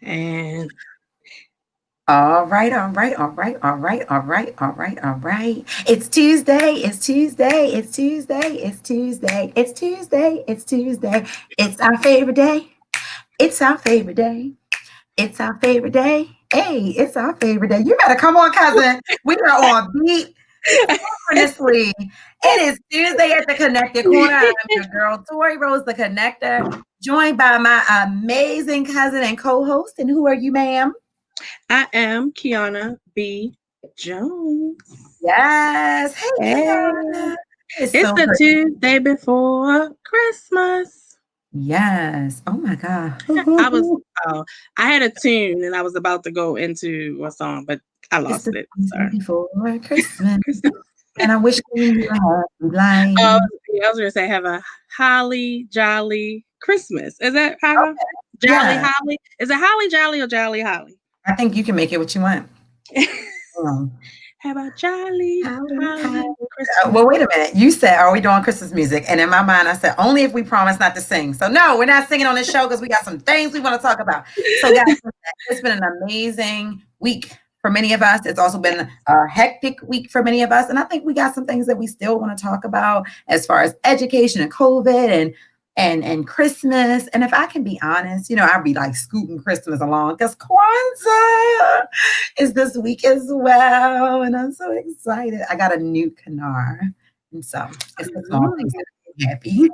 And All right, all right, all right, all right, all right, all right, all right. It's Tuesday, it's Tuesday, it's Tuesday, it's Tuesday, it's Tuesday, it's Tuesday. It's our favorite day. It's our favorite day. It's our favorite day. Hey, it's our favorite day. You better come on, cousin. We are on beat synchronously. It is Tuesday at the Connected Corner. I'm your girl, Tori Rose, the Connector, joined by my amazing cousin and co-host. And who are you, ma'am? I am Kiana B. Jones. Yes. Hey, Hey. Kiana. It's It's so the great. Tuesday before Christmas. Yes. Oh my God. I was I had a tune and I was about to go into a song, but I It's lost the it. season Sorry. before Christmas, Christmas. and I wish you a happy life. Yeah, I was gonna say have a holly jolly Christmas. Is that how Okay. jolly Yeah. holly? Is it holly jolly or jolly holly? I think you can make it what you want. Um, Have a jolly Holly, Holly. holly Christmas. Well, wait a minute. You said, are we doing Christmas music? And in my mind, I said, only if we promise not to sing. So, no, we're not singing on this show because we got some things we want to talk about. So, guys, it's been an amazing week for many of us. It's also been a hectic week for many of us. And I think we got some things that we still want to talk about as far as education and COVID and Christmas. And if I can be honest, I'd be like scooting Christmas along because Kwanzaa is this week as well, and I'm so excited. I got a new Kanar, and so it's the small things that make me happy.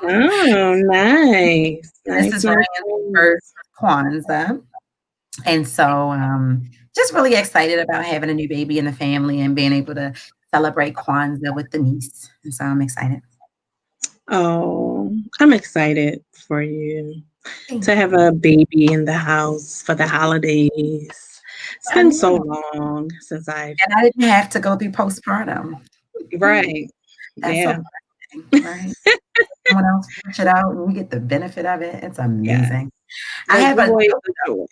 Oh, nice. And this Nice, is nice, Ryan's nice. first Kwanzaa, and so just really excited about having a new baby in the family and being able to celebrate Kwanzaa with the niece. And so I'm excited. Oh, I'm excited for you Thank to have you. a baby in the house for the holidays. It's I been so know, long since I've, and I didn't have to go through postpartum. right. That's so Yeah. blessing, right? Someone else push it out and you get the benefit of it. It's Yeah. amazing. I The have a joy, joke the joys.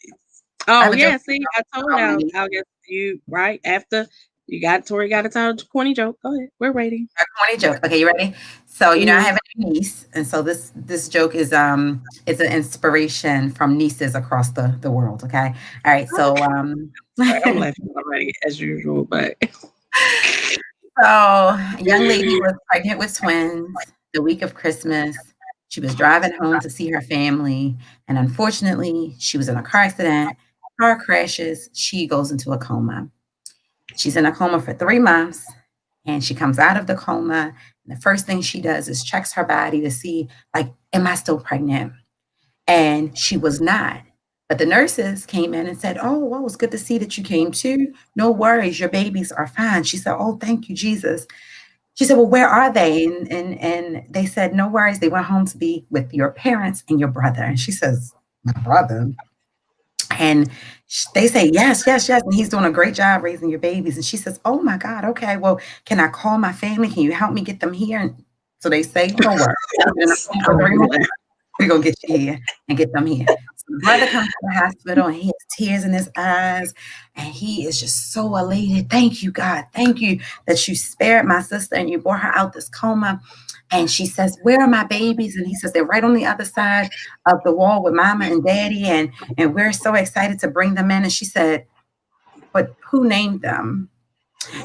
I Oh, have a joke yeah. See, I told about my y'all, niece. I'll get you right after you got Tori got a tell corny joke. Go ahead. We're waiting. A corny joke. Okay, you ready? So, I Hmm. have a niece, and so this joke is it's an inspiration from nieces across the world. Okay. All right. So Sorry, I'm laughing already as usual, but so a young lady was pregnant with twins the week of Christmas. She was driving home to see her family, and unfortunately, she was in a car accident. Car crashes. She goes into a coma. She's in a coma for 3 months, and she comes out of the coma. And the first thing she does is checks her body to see, like, am I still pregnant? And she was not. But the nurses came in and said, oh, well, it's good to see that you came too. No worries, your babies are fine. She said, oh, thank you, Jesus. She said, well, where are they? And they said, no worries. They went home to be with your parents and your brother. And she says, my brother? And they say, yes, yes, yes. And he's doing a great job raising your babies. And she says, oh my God, okay, well, can I call my family? Can you help me get them here? And so they say, don't worry. You've been in a home for 3 months. We're going to get you here and get them here. So the brother comes to the hospital and he has tears in his eyes and he is just so elated. Thank you, God. Thank you that you spared my sister and you brought her out this coma. And she says, where are my babies? And he says, they're right on the other side of the wall with mama and daddy. And we're so excited to bring them in. And she said, but who named them?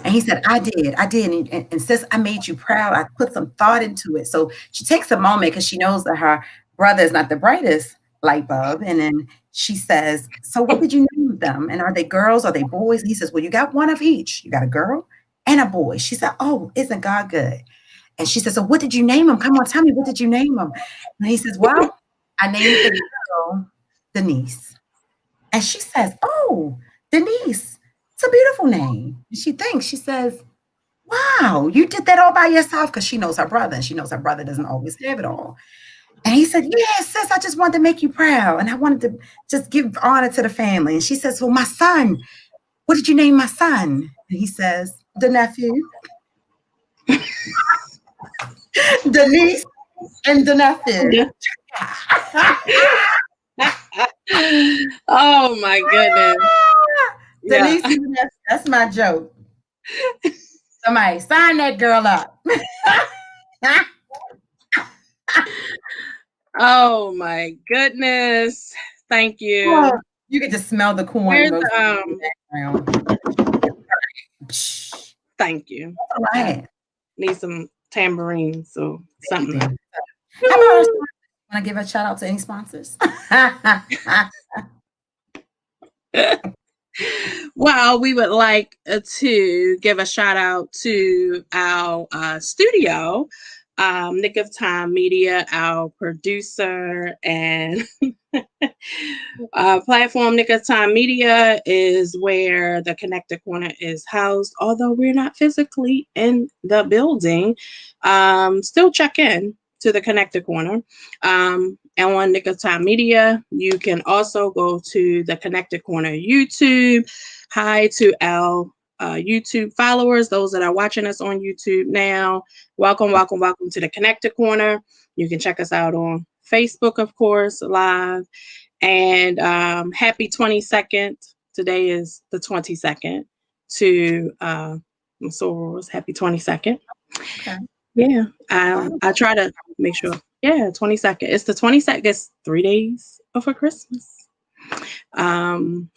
And he said, I did. I did. And sis, I made you proud. I put some thought into it. So she takes a moment because she knows that her brother is not the brightest light bulb. And then she says, so what did you name them? And are they girls? Are they boys? And he says, well, you got one of each. You got a girl and a boy. She said, oh, isn't God good? And she says, so what did you name them? Come on, tell me, what did you name them? And he says, well, I named the girl Denise. And she says, oh, Denise, it's a beautiful name. And she thinks, she says, wow, you did that all by yourself because she knows her brother and she knows her brother doesn't always have it all. And he said, yeah, sis, I just wanted to make you proud. And I wanted to just give honor to the family. And she says, well, my son, what did you name my son? And he says, the nephew, the niece, and the nephew. Oh my goodness. Yeah. Denise and the nephew. That's my joke. Somebody sign that girl up. Oh my goodness. Thank Oh, you. you can just smell the corn Where's roasting the in the background. Psh, thank you. all I right. need some tambourines or You something. do. How about our sponsors? Want to give a shout out to any sponsors? Well, we would like to give a shout out to our studio, Nick of Time Media, our producer and platform. Nick of Time Media is where the Connected Corner is housed. Although we're not physically in the building, still check in to the Connected Corner. And on Nick of Time Media, you can also go to the Connected Corner YouTube. Hi to our YouTube followers, those that are watching us on YouTube now. Welcome, welcome, welcome to the Connected Corner. You can check us out on Facebook, of course, live. And happy 22nd. Today is the 22nd to Sorors. Happy 22nd. Okay. Yeah. Wow. I try to make sure. Yeah, 22nd. It's the 22nd. It's 3 days before Christmas. Um,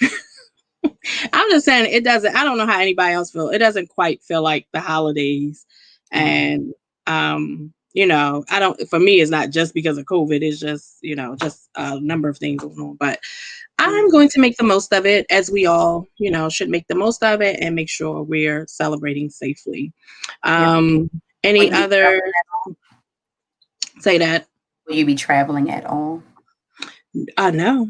I'm just saying it doesn't, I don't know how anybody else feel. It doesn't quite feel like the holidays. Yeah. And I don't, for me, it's not just because of COVID. It's just, just a number of things going on. But I'm Mhm. going to make the most of it, as we all, should make the most of it and make sure we're celebrating safely. Yep. Um, Will any you be other, say that? will you be traveling at all? No,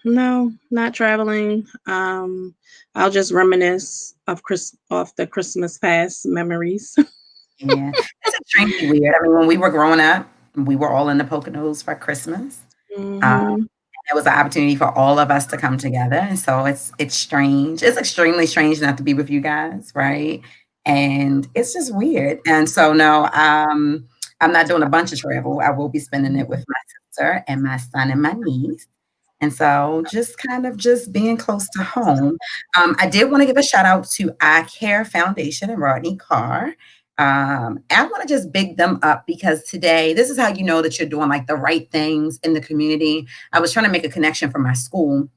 no, not traveling. I'll just reminisce off the Christmas past memories. Yeah. That's extremely weird. I mean, when we were growing up, we were all in the Poconos for Christmas. Hmm. It was an opportunity for all of us to come together, and so it's strange. It's extremely strange not to be with you guys, right? And it's just weird. And so no, I'm not doing a bunch of travel. I will be spending it with my sister and my son and my niece. And so just kind of just being close to home. I did want to give a shout out to I Care Foundation and Rodney Carr. I want to just big them up because today, this is how you know that you're doing like the right things in the community. I was trying to make a connection for my school.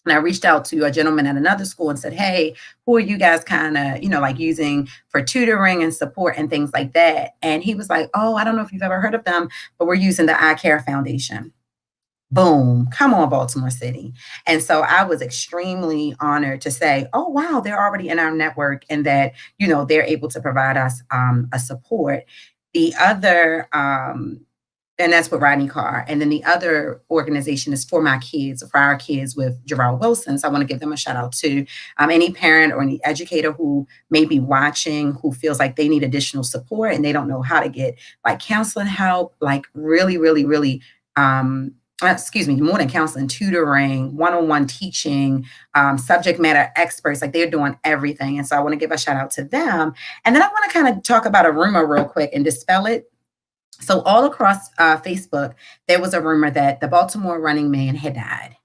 And I reached out to a gentleman at another school and said, hey, who are you guys kind of, like using for tutoring and support and things like that? And he was like, oh, I don't know if you've ever heard of them, but we're using the I Care Foundation. Boom, come on, Baltimore City. And so I was extremely honored to say, oh, wow, they're already in our network and that, they're able to provide us a support. The other, and that's with Rodney Carr. And then the other organization is For My Kids, for our kids with Gerald Wilson. So I want to give them a shout out to any parent or any educator who may be watching, who feels like they need additional support and they don't know how to get like counseling help, like really, really, really, more than counseling, tutoring, one-on-one teaching, subject matter experts, like they're doing everything. And so I want to give a shout out to them. And then I want to kind of talk about a rumor real quick and dispel it. So all across Facebook, there was a rumor that the Baltimore Running Man had died.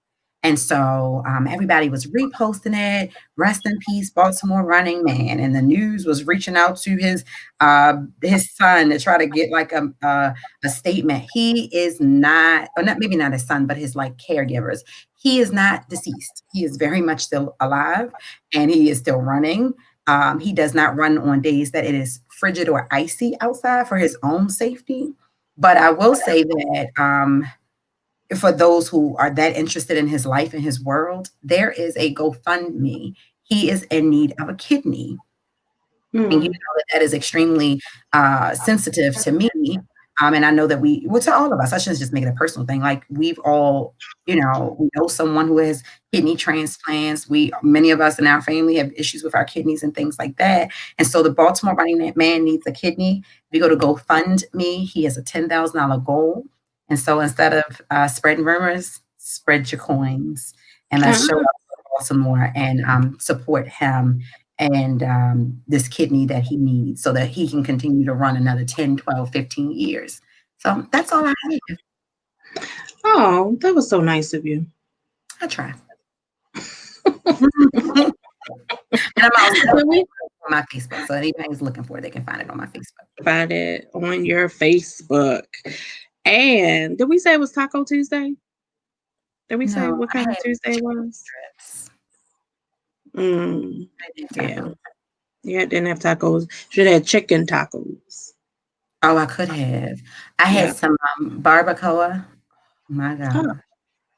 And so everybody was reposting it. Rest in peace, Baltimore Running Man. And the news was reaching out to his son to try to get like a statement. He is not, or not maybe not his son, but his like caregivers. He is not deceased. He is very much still alive, and he is still running. He does not run on days that it is frigid or icy outside for his own safety. But I will say that for those who are that interested in his life and his world, there is a GoFundMe. He is in need of a kidney. And you Hmm. know that that is extremely sensitive to me. And I know that well, to all of us, I shouldn't just make it a personal thing. Like we've all, we know someone who has kidney transplants. Many of us in our family have issues with our kidneys and things like that. And so the Baltimore Running Man needs a kidney. If you go to GoFundMe, he has a $10,000 goal. And so instead of spreading rumors, spread your coins and let's show Ah. up for Baltimore and support him and this kidney that he needs so that he can continue to run another 10, 12, 15 years. So that's all I have. Oh, that was so nice of you. I try. And I'm also Did we on my Facebook. So anybody's looking for it, they can find it on my Facebook. find it on your Facebook? And did we say it was Taco Tuesday? Did we say No, what I kind of had Tuesday it chicken was? strips. Mm, I didn't have yeah. tacos. Yeah, didn't have tacos. Should have had chicken tacos. Oh, I could have. I had Yeah. some, barbacoa. My Oh, god.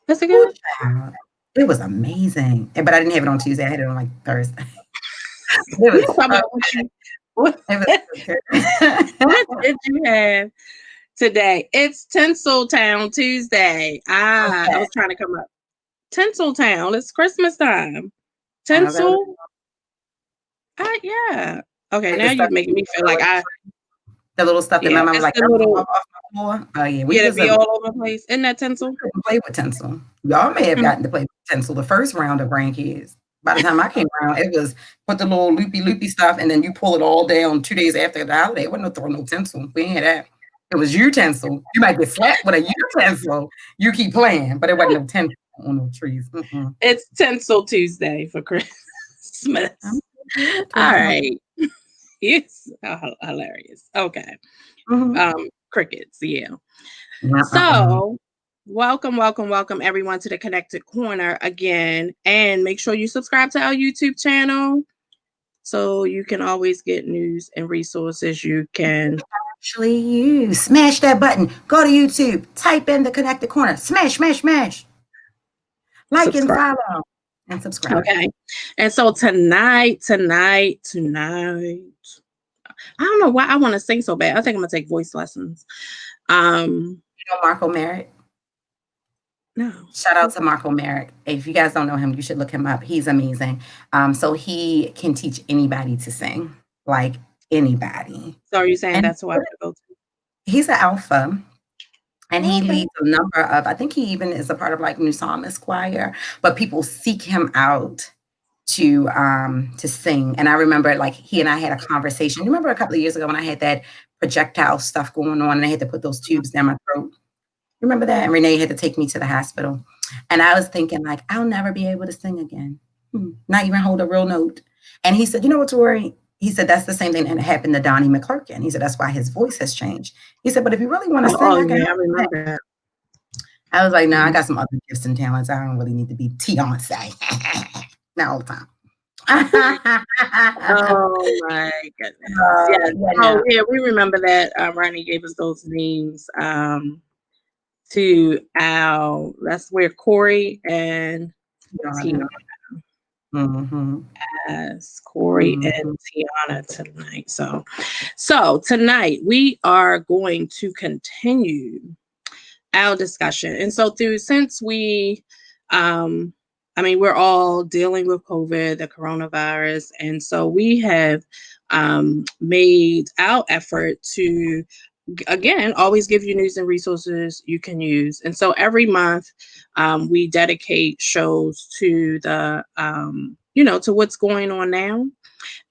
that's a Ooh, good. child. It was amazing, but I didn't have it on Tuesday, I had it on, like, Thursday. It You was talking so about what you what, it was so what good. did you have today? It's Tinseltown Tuesday. What's I that? was trying to come up. Tinseltown. It's Christmas time. Oh, is that what Tinsel. Yeah. Okay, like the now stuff you're making me you feel throw like at the I. tree? The little stuff that my Yeah, mom was it's like, the "Don't fall little. off my floor." Oh, yeah, Yeah, to be all over the place. Isn't that we tinsel? couldn't play with tinsel. Y'all may have Mm. gotten to play with tinsel the first round of grandkids. By the time I came around, it was put the little loopy loopy stuff, and then you pull it all down 2 days after the holiday. It wasn't no throw no tinsel. We ain't had that. It was utensil. You might get slapped with a utensil. You keep playing, but it wasn't no tinsel on no trees. Mm-mm. It's Tinsel Tuesday for Christmas. I'm good. All Mhm. right. It's hilarious. Okay. Mhm. Crickets, yeah. Uh-uh. So, welcome everyone to the Connected Corner again. And make sure you subscribe to our YouTube channel so you can always get news and resources you can Actually, you smash that button. Go to YouTube. Type in the Connected Corner. Smash, smash, smash. Like and subscribe. follow and subscribe. Okay. And so tonight, I don't know why I want to sing so bad. I think I'm gonna take voice lessons. Um, You know Marco Merritt? no. Shout out to Marco Merritt. If you guys don't know him, you should look him up. He's amazing. So he can teach anybody to sing, like anybody. So are you saying And that's who I should go to? he's an alpha. And he Okay. leads a number of, I think he even is a part of like New Psalmist Choir, but people seek him out to sing. And I remember like he and I had a conversation. You remember a couple of years ago when I had that projectile stuff going on and I had to put those tubes down my throat? Remember that? And Renee had to take me to the hospital. And I was thinking, like, I'll never be able to sing again. Not even hold a real note. And he said, you know what, Tori? He said, that's the same thing that happened to Donnie McClurkin. He said, that's why his voice has changed. He said, but if you really want to sing, Oh I can yeah, help I you sing. remember that. I was like, no, I Mhm. got some other gifts and talents. I don't really need to be Beyonce. Not all the time. Oh my goodness. Yes. Yeah, Oh no. yeah, we remember that Ronnie gave us those names to our that's where Corey and Tina. Mm-hmm. Yes, Corey and Mm-hmm. Tiana tonight. So tonight we are going to continue our discussion. And so through since we I mean we're all dealing with COVID, the coronavirus, and so we have made our effort to again always give you news and resources you can use. And so every month we dedicate shows to the to what's going on now,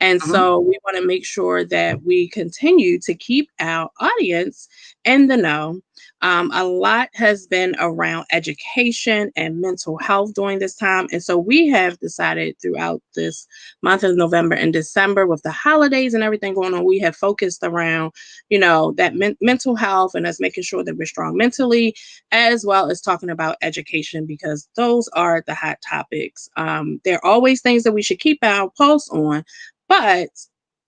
and Mm-hmm. so we want to make sure that we continue to keep our audience in the know. A lot has been around education and mental health during this time. And so we have decided throughout this month of November and December, with the holidays and everything going on, we have focused around, that mental health and us making sure that we're strong mentally, as well as talking about education, because those are the hot topics. There are always things that we should keep our pulse on, but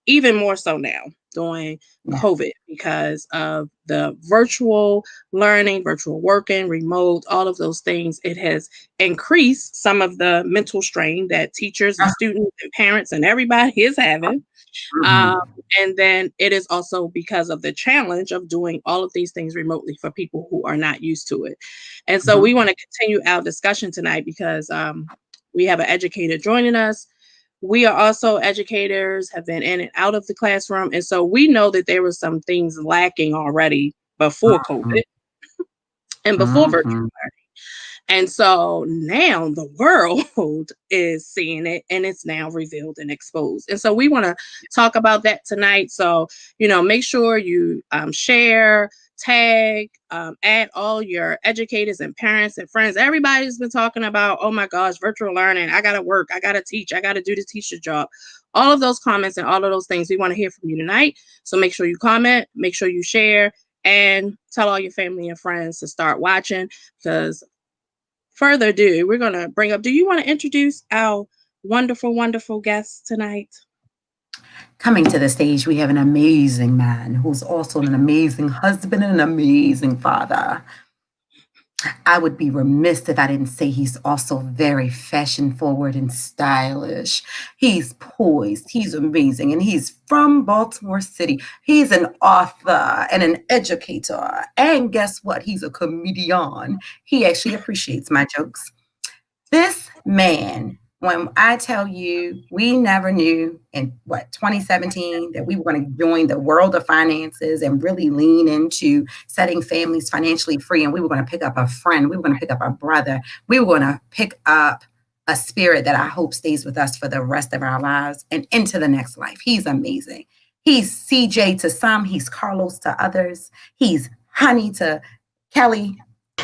even more so now during Yeah. COVID because of the virtual learning, virtual working, remote, all of those things. It has increased some of the mental strain that teachers and students and parents and everybody is having. Mm-hmm. Um, and then it is also because of the challenge of doing all of these things remotely for people who are not used to it. And so Mm-hmm. we want to continue our discussion tonight because we have an educator joining us. We are also educators, have been in and out of the classroom. And so we know that there were some things lacking already before COVID and before virtual Mm-hmm. learning. And so now the world is seeing it and it's now revealed and exposed. And so we want to talk about that tonight. So, make sure you share, tag, add all your educators and parents and friends. Everybody's been talking about, oh my gosh, virtual learning. I got to work. I got to teach. I got to do the teacher job. All of those comments and all of those things we want to hear from you tonight. So make sure you comment, make sure you share, and tell all your family and friends to start watching because further ado, we're going to bring up, do you want to introduce our wonderful, wonderful guest tonight? Coming to the stage, we have an amazing man who's also an amazing husband and an amazing father. I would be remiss if I didn't say he's also very fashion forward and stylish. He's poised, he's amazing, and he's from Baltimore City. He's an author and an educator. And guess what? He's a comedian. He actually appreciates my jokes. This man, when I tell you, we never knew in 2017 that we were going to join the world of finances and really lean into setting families financially free. And we were going to pick up a friend. We were going to pick up a brother. We were going to pick up a spirit that I hope stays with us for the rest of our lives and into the next life. He's amazing. He's CJ to some, he's Carlos to others. He's Honey to Kelly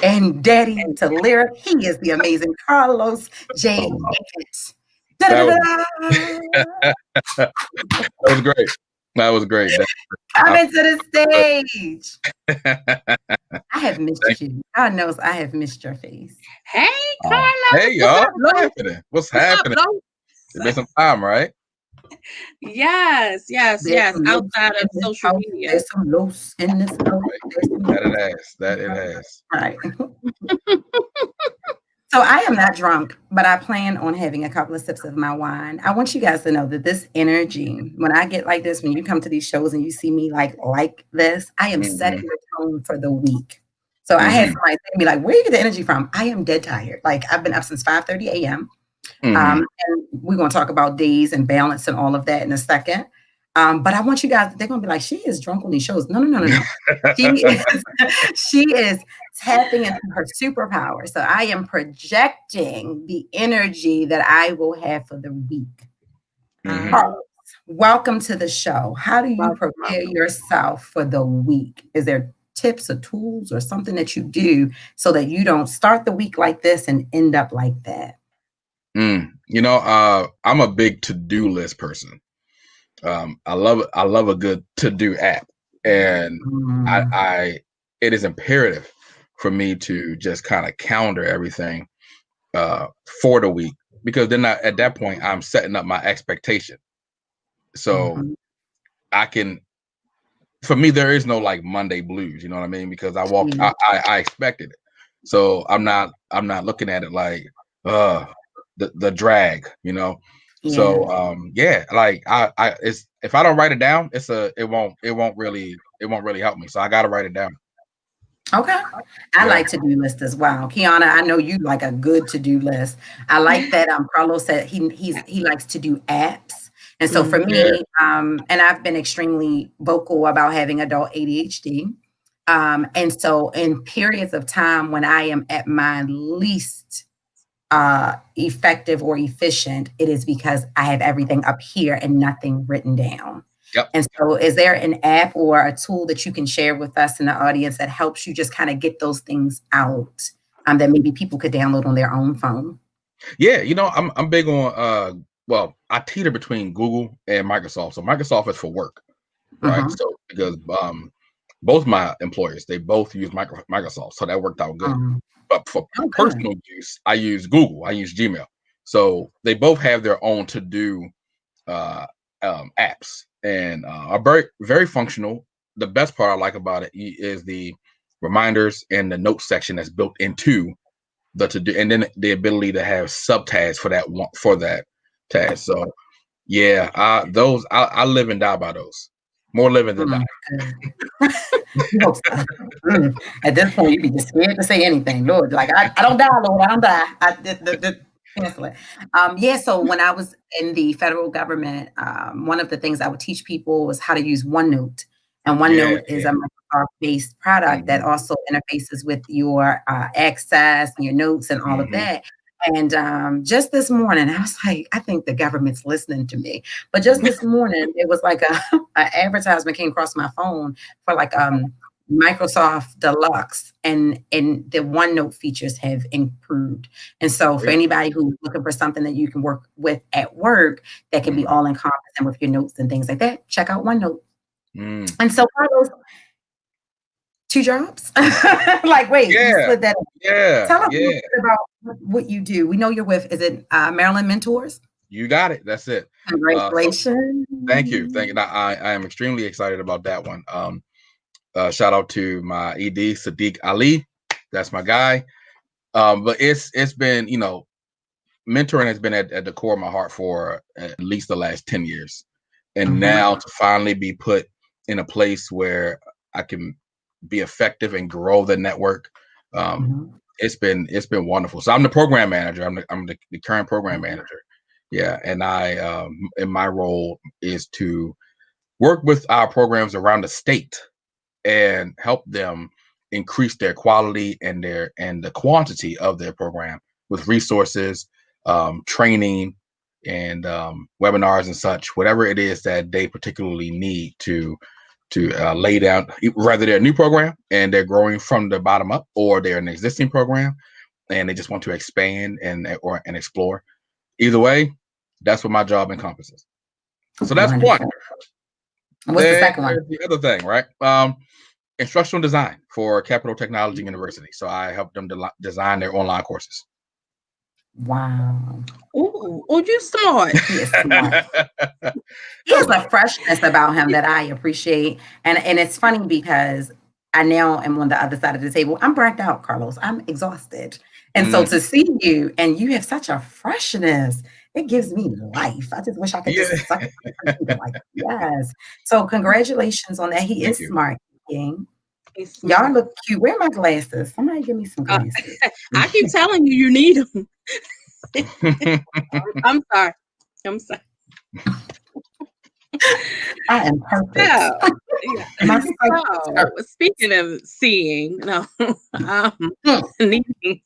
and Daddy to Lyric. He is the amazing Carlos J. Oh, Davis. that was Da-da-da-da. that was great. That was great. Coming to the stage. Thank I have missed you. God knows I have missed your face. Hey, oh, Carla. hey y'all, What's up, what's Lo? happening? What's What's up, happening? Lo? It's been some time, right? Yes, yes, There's yes. some loose Outside in of this social house. media. There's some loose in this house. Right. There's some That it loose. has. That it has. Right. So I am not drunk, but I plan on having a couple of sips of my wine. I want you guys to know that this energy, when I get like this, when you come to these shows and you see me like this, I am setting Mm-hmm. the tone for the week. So I had Mm-hmm. somebody say to me, like, where you get the energy from? I am dead tired. Like I've been up since 5:30 a.m. Mm-hmm. And we're going to talk about days and balance and all of that in a second. But I want you guys, they're going to be like, she is drunk on these shows. No, no, no, no, no. She is, she is tapping into her superpower. So I am projecting the energy that I will have for the week. Mm-hmm. Carlos, welcome to the show. How do you Welcome, prepare welcome. yourself for the week? Is there tips or tools or something that you do so that you don't start the week like this and end up like that? I'm a big to-do list person. I love a good to-do app, and I, Mm, I it is imperative for me to just kind of calendar everything for the week, because then at that point I'm setting up my expectation. So mhm. I can, for me, there is no like Monday blues, you know what I mean? Because I expected it. So I'm not looking at it like uh the drag, you know. Yeah. So yeah, like I it's, if I don't write it down, it won't really help me. So I gotta write it down. Okay. I Yeah. like to-do list as well. Kiana, I know you like a good to-do list. I like that Carlos said he likes to do apps. And so for Mhm. Yeah. me, and I've been extremely vocal about having adult ADHD. And so in periods of time when I am at my least effective or efficient, it is because I have everything up here and nothing written down. Yep. And so, is there an app or a tool that you can share with us in the audience that helps you just kind of get those things out that maybe people could download on their own phone? Yeah, I'm big on well, I teeter between Google and Microsoft. So Microsoft is for work, right? Uh-huh. So because both my employers, they both use Microsoft, so that worked out good. Um, But for oh, good. personal use, I use Google. I use Gmail. So they both have their own to do uh, apps, and are very very functional. The best part I like about it is the reminders and the notes section that's built into the to do, and then the ability to have subtasks for that one for that task. So yeah, those I live and die by those. More living than die. Good. You hope so. At this point, you'd be just scared to say anything, Lord. Like I don't die, Lord. I don't die. Cancel it. Yeah. So when I was in the federal government, one of the things I would teach people was how to use OneNote, and Yeah. OneNote is a Microsoft-based product that Hmm. also interfaces with your Access and your notes and all of Hmm. that. And just this morning, I was like, I think the government's listening to me. But just this morning, it was like an advertisement came across my phone for like Microsoft Deluxe, and the OneNote features have improved. And so for Great. anybody who's looking for something that you can work with at work that can be Hmm. all encompassing with your notes and things like that, check out OneNote. Mm. And so Carlos, 2 jobs? Like, wait, you Yeah, slid that in. yeah, Tell us a little yeah. bit about what you do. We know you're with, is it, Maryland Mentors? You got it. That's it. So thank you, thank you. Congratulations. I am extremely excited about that one. Shout out to my ED Sadiq Ali. That's my guy. But it's been, mentoring has been at the core of my heart for at least the last 10 years. And Mhm, now to finally be put in a place where I can be effective and grow the network, um, mhm, it's been wonderful. So I'm the program manager. I'm the current program mhm, manager. Yeah, and I in my role is to work with our programs around the state and help them increase their quality and the quantity of their program with resources, training, and webinars and such, whatever it is that they particularly need to lay down, whether they're a new program and they're growing from the bottom up, or they're an existing program and they just want to expand and explore. Either way, that's what my job encompasses. So that's one. wonderful. And what's the Then second one? there's the other thing, right? Instructional design for Capital Technology University. So I help them design their online courses. Wow. Oh, you smart. He is smart. He A has a little. freshness about him that I appreciate, and it's funny because I now am on the other side of the table. I'm burnt out, Carlos. I'm exhausted, and so Mhm. to see you and you have such a freshness, it gives me life. I just wish I could Yeah. just suck it and be like, yes. So congratulations on that. He Thank is you. smart. King. He's Y'all smart. look cute. Where are my glasses? Somebody give me some Uh, glasses. I keep telling you, you need them. I'm sorry. I'm sorry. I am perfect. So, yeah. My sight is So, perfect. speaking of seeing, no, Mm, needing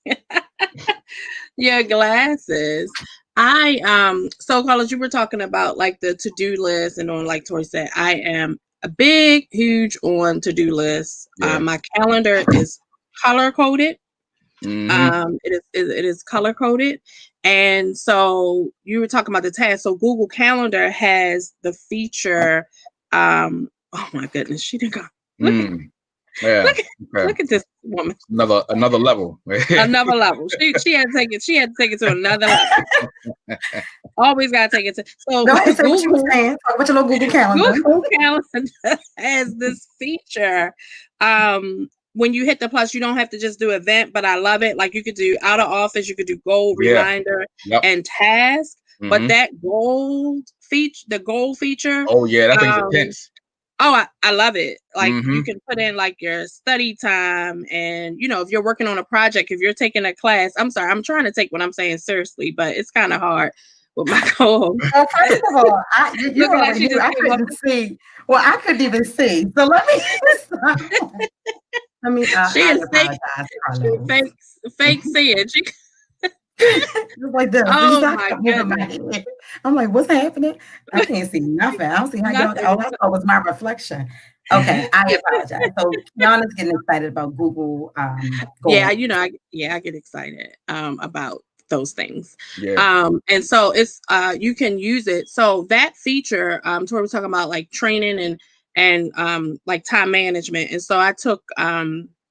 your glasses. So Carlos, you were talking about like the to-do list, and on, like Tori said, I am a big, huge on to-do lists. Yeah. My calendar is color coded. Hmm. It is color coded, and so you were talking about the task. So Google Calendar has the feature. Oh my goodness, she didn't go. Look at Mm. Yeah. look at Okay. look at this woman. Another level. Another level. She had to take it. She had to take it to another level. Always gotta take it to. So Go ahead, say what you were Google saying. Talk about your little Google Calendar. Google Calendar has this feature. When you hit the plus, you don't have to just do event, but I love it. Like you could do out of office, you could do goal, Yeah. reminder, Yep. and task. But Hmm. that goal feature, Oh yeah, that thing's um, intense. oh, I love it. Like you Hmm. can put in like your study time, and if you're working on a project, if you're taking a class. I'm sorry, I'm trying to take what I'm saying seriously, but it's kind of hard with my co-host. Well, first of all, you Looking like already she knew just I came up. couldn't see. Well, I couldn't even see. So let me stop. She I is fake. apologize, She Carlos. fake seeing. Just like this. Did you Oh see I my kept moving my goodness. head? I'm like, what's happening? I can't see nothing. I don't see how y'all. Nothing. All I saw was my reflection. Okay, I apologize. So Kiana's getting excited about Google Yeah, goals. I get excited about those things. Yeah. And so it's you can use it. So that feature, Tori was talking about like training and like time management. And so I took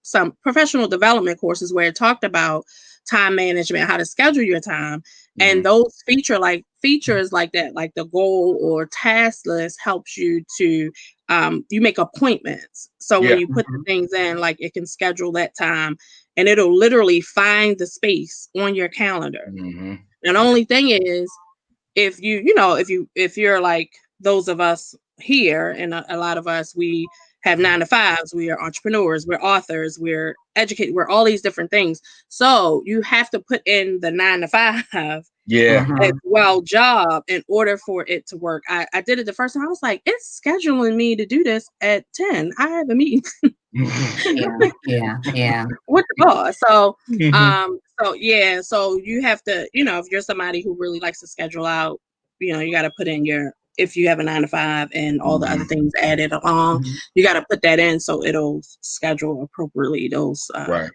some professional development courses where it talked about time management, how to schedule your time. Hmm. And those features like that, like the goal or task list helps you to you make appointments. So when Yeah. you put the Mhm, things in, like it can schedule that time, and it'll literally find the space on your calendar. Hmm. And the only thing is, if you're like those of us here, and a lot of us, we have 9 to 5s, we are entrepreneurs, we're authors, we're educated, we're all these different things. So you have to put in the 9 to 5 Yeah. as mhm. well job in order for it to work. I did it the first time. I was like, it's scheduling me to do this at 10. I have a meeting Yeah, yeah, yeah. with the boss. So Hmm. yeah, so you have to, if you're somebody who really likes to schedule out, you got to put in your, if you have a 9 to 5 and all the other Hmm. things added along, Mhm, you got to put that in so it'll schedule appropriately those Right.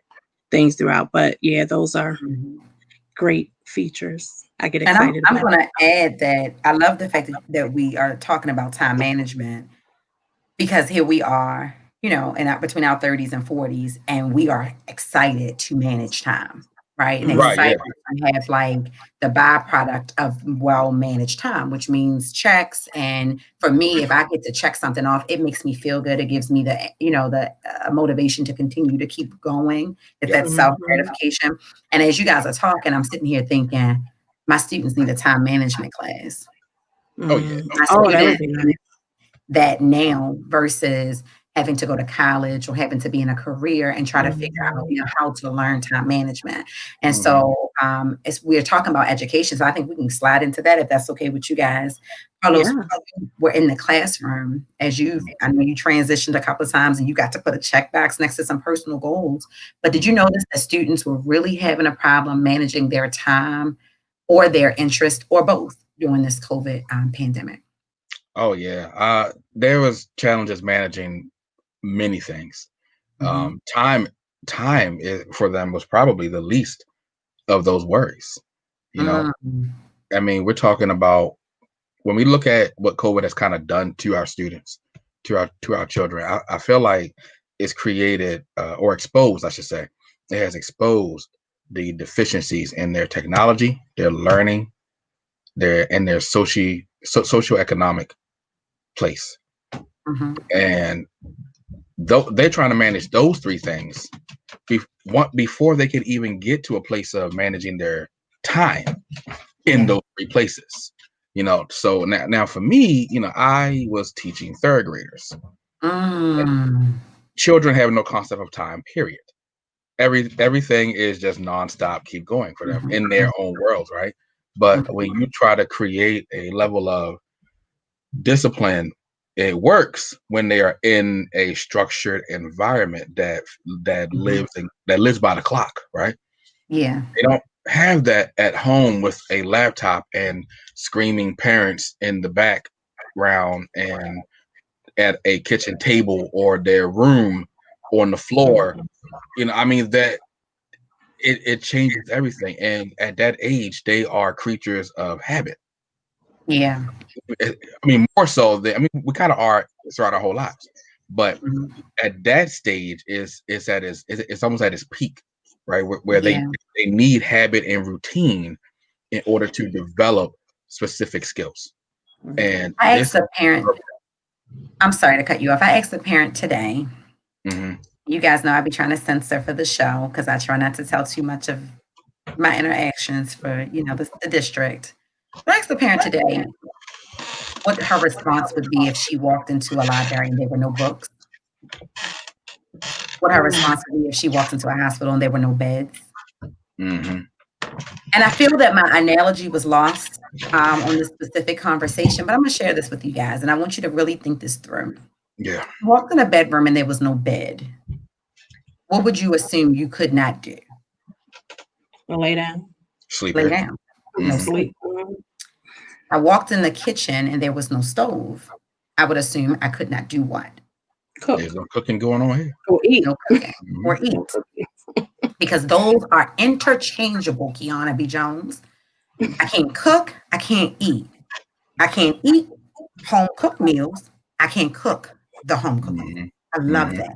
things throughout. But yeah, those are mhm. great features. I get And excited I'm about. gonna add that I love the fact that we are talking about time management because here we are between our 30s and 40s, and we are excited to manage time, right? And Right. excited Yeah. to have like the byproduct of well-managed time, which means checks. And for me, if I get to check something off, it makes me feel good. It gives me the motivation to continue to keep going. It's Yep. that self-gratification. And as you guys are talking, I'm sitting here thinking, my students need a time management class. Oh yeah. My Oh, that would students be nice. need that now versus having to go to college or having to be in a career and try to figure out how to learn time management. And so we're talking about education. So I think we can slide into that if that's okay with you guys. Carlos, Yeah. we're in the classroom I know you transitioned a couple of times and you got to put a check box next to some personal goals. But did you notice that students were really having a problem managing their time or their interest or both during this COVID pandemic? Oh yeah. There was challenges managing many things. Time for them was probably the least of those worries. You know, Mm. I mean, we're talking about when we look at what COVID has kind of done to our students, to our children. I feel like it's created or exposed, I should say, it has exposed the deficiencies in their technology, their learning, their socioeconomic place, Mhm. and they're trying to manage those three things before they could even get to a place of managing their time in Yeah. those three places. So now for me, I was teaching third graders. Mm. Children have no concept of time, period. Everything is just nonstop, keep going for them in their own worlds, right? But when you try to create a level of discipline, it works when they are in a structured environment that lives by the clock, right? Yeah. They don't have that at home with a laptop and screaming parents in the background and at a kitchen table or their room on the floor. I mean that it changes everything. And at that age, they are creatures of habit. Yeah. I mean, more so than we kind of are throughout our whole lives, but Mhm. at that stage it's almost at its peak, right? Where Yeah. they need habit and routine in order to develop specific skills. And I this, asked a parent, I'm sorry to cut you off. I asked a parent today. Mhm. You guys know I be trying to censor for the show because I try not to tell too much of my interactions for, the district. But I asked the parent today what her response would be if she walked into a library and there were no books. What her response would be if she walked into a hospital and there were no beds. Mhm. And I feel that my analogy was lost on this specific conversation, but I'm going to share this with you guys, and I want you to really think this through. Yeah, You walked in a bedroom and there was no bed. What would you assume you could not do? Lay down. Lay sleeping. down, no Mhm. sleep. Sleep. I walked in the kitchen and there was no stove. I would assume I could not do what? Cook. There's no cooking going on here. Or eat. No cooking or Mhm. eat, No cooking. because those are interchangeable, Kiana B. Jones. I can't cook, I can't eat. I can't eat home cooked meals. I can't cook the home cooked meal. Mhm. I love Mhm. that.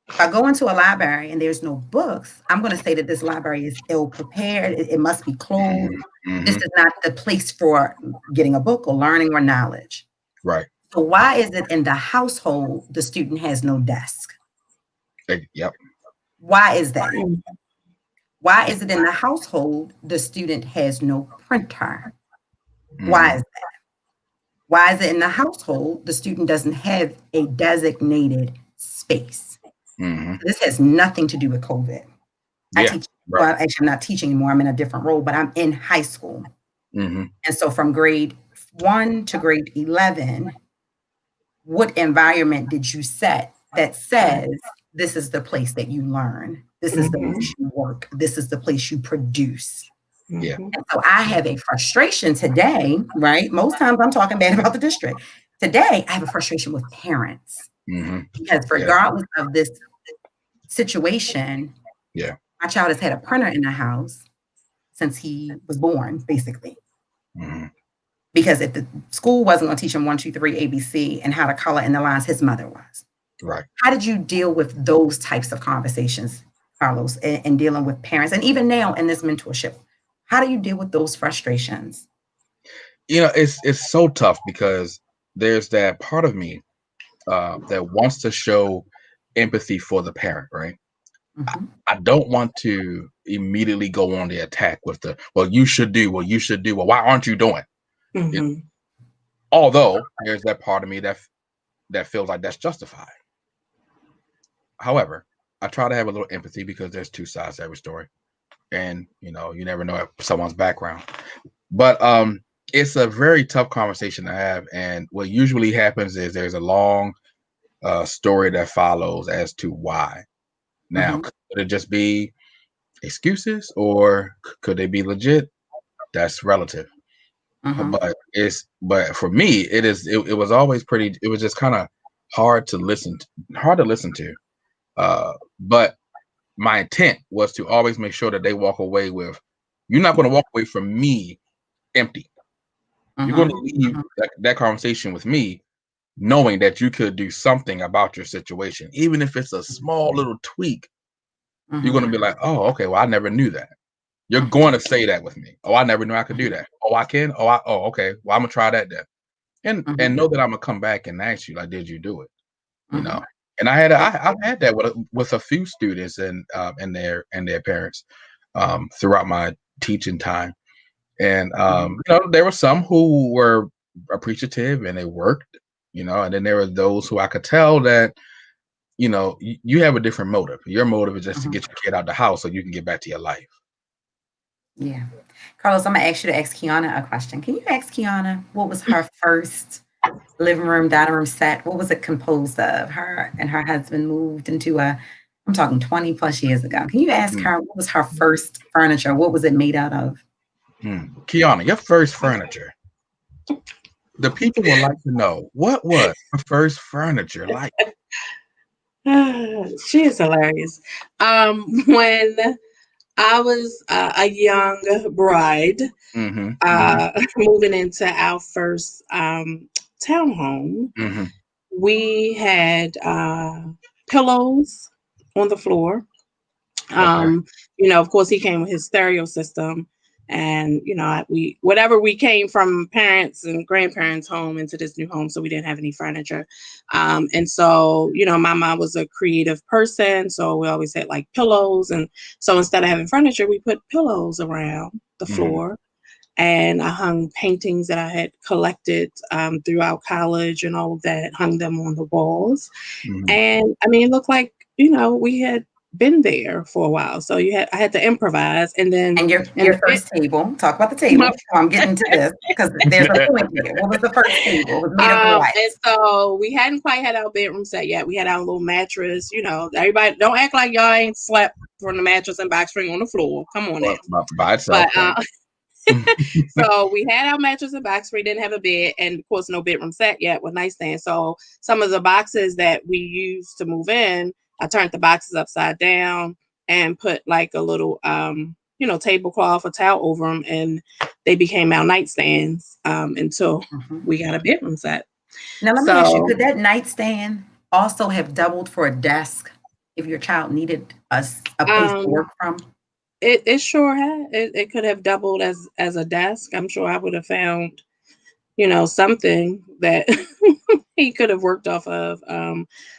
If I go into a library and there's no books, I'm going to say that this library is ill prepared. It must be closed. Mhm. This Mhm. is not the place for getting a book or learning or knowledge. Right. So why is it in the household the student has no desk? Yep. Why is that? Why is it in the household the student has no printer? Why Mhm. is that? Why is it in the household the student doesn't have a designated space? Mhm. This has nothing to do with COVID. I Yeah. teach, Right. well, actually, I'm not teaching anymore. I'm in a different role, but I'm in high school. Mhm. And so from grade 1 to grade 11, what environment did you set that says this is the place that you learn? This is the place you work. This is the place you produce. Yeah. And so I have a frustration today, right? Most times I'm talking bad about the district. Today, I have a frustration with parents Mhm. because Yeah. regardless of this situation, Yeah. my child has had a printer in the house since he was born, basically. Mhm. Because if the school wasn't going to teach him 1, 2, 3, ABC and how to color in the lines, his mother was. Right. How did you deal with those types of conversations, Carlos, in dealing with parents? And even now in this mentorship, how do you deal with those frustrations? It's so tough because there's that part of me that wants to show empathy for the parent, right? Mhm, I don't want to immediately go on the attack with the, well, you should do, well, you should do, well, why aren't you doing? It, Mhm. although there's that part of me that feels like that's justified. However, I try to have a little empathy because there's two sides to every story, and you never know someone's background. But it's a very tough conversation to have, and what usually happens is there's a long story that follows as to why. Now, mhm, could it just be excuses, or could they be legit? That's relative. mhm, But for me, it was always pretty. It was just kind of hard to listen, hard to listen to. But my intent was to always make sure that they walk away with. You're not going to walk away from me empty. You're going mhm, to leave mhm, that conversation with me knowing that you could do something about your situation, even if it's a small little tweak. You're going mhm, to be like, oh, okay, well, I never knew that. You're mhm, going to say that with me. Oh, I never knew I could do mhm, that. Oh, I can. Oh, okay. Well, I'm gonna try that then, and mhm, know that I'm gonna come back and ask you, like, did you do it? You know. mhm. And I've had that with a few students and their parents throughout my teaching time, and Mhm. there were some who were appreciative and they worked, and then there were those who I could tell that you have a different motive. Your motive is just to Mhm. get your kid out the house so you can get back to your life. Yeah. Carlos, I'm gonna ask you to ask Kiana a question. Can you ask Kiana what was her first living room, dining room set? What was it composed of? Her and her husband moved into I'm talking 20 plus years ago. Can you ask Mm, her what was her first furniture? What was it made out of? Kiana, your first furniture. The people would like to know what was her first furniture like. She is hilarious. When I was a young bride, Mm-hmm. Mm-hmm. moving into our first townhome, Mm-hmm. we had pillows on the floor. Okay. Of course, he came with his stereo system, and we whatever we came from parents and grandparents' home into this new home, so we didn't have any furniture. And so, my mom was a creative person, so we always had like pillows, and so instead of having furniture, we put pillows around the Mm-hmm. floor. And I hung paintings that I had collected throughout college and all of that, hung them on the walls. Mm-hmm. And I mean, it looked like, we had been there for a while. So I had to improvise. And then And your in your the bit, first table. Talk about the my, table. I'm getting to this because there's a point here. What was the first table? It was made of what? and so we hadn't quite had our bedroom set yet. We had our little mattress, everybody don't act like y'all ain't slept from the mattress and box spring on the floor. Come on now. Well, by itself, But right? so we had our mattress and box. We didn't have a bed, and of course, no bedroom set yet with nightstand. So some of the boxes that we used to move in, I turned the boxes upside down and put like a little, tablecloth or towel over them, and they became our nightstands until Mhm. we got a bedroom set. Now let me ask you, So could that nightstand also have doubled for a desk if your child needed a place to um, work from? it sure had it could have doubled as a desk. I'm sure I would have found something that he could have worked off of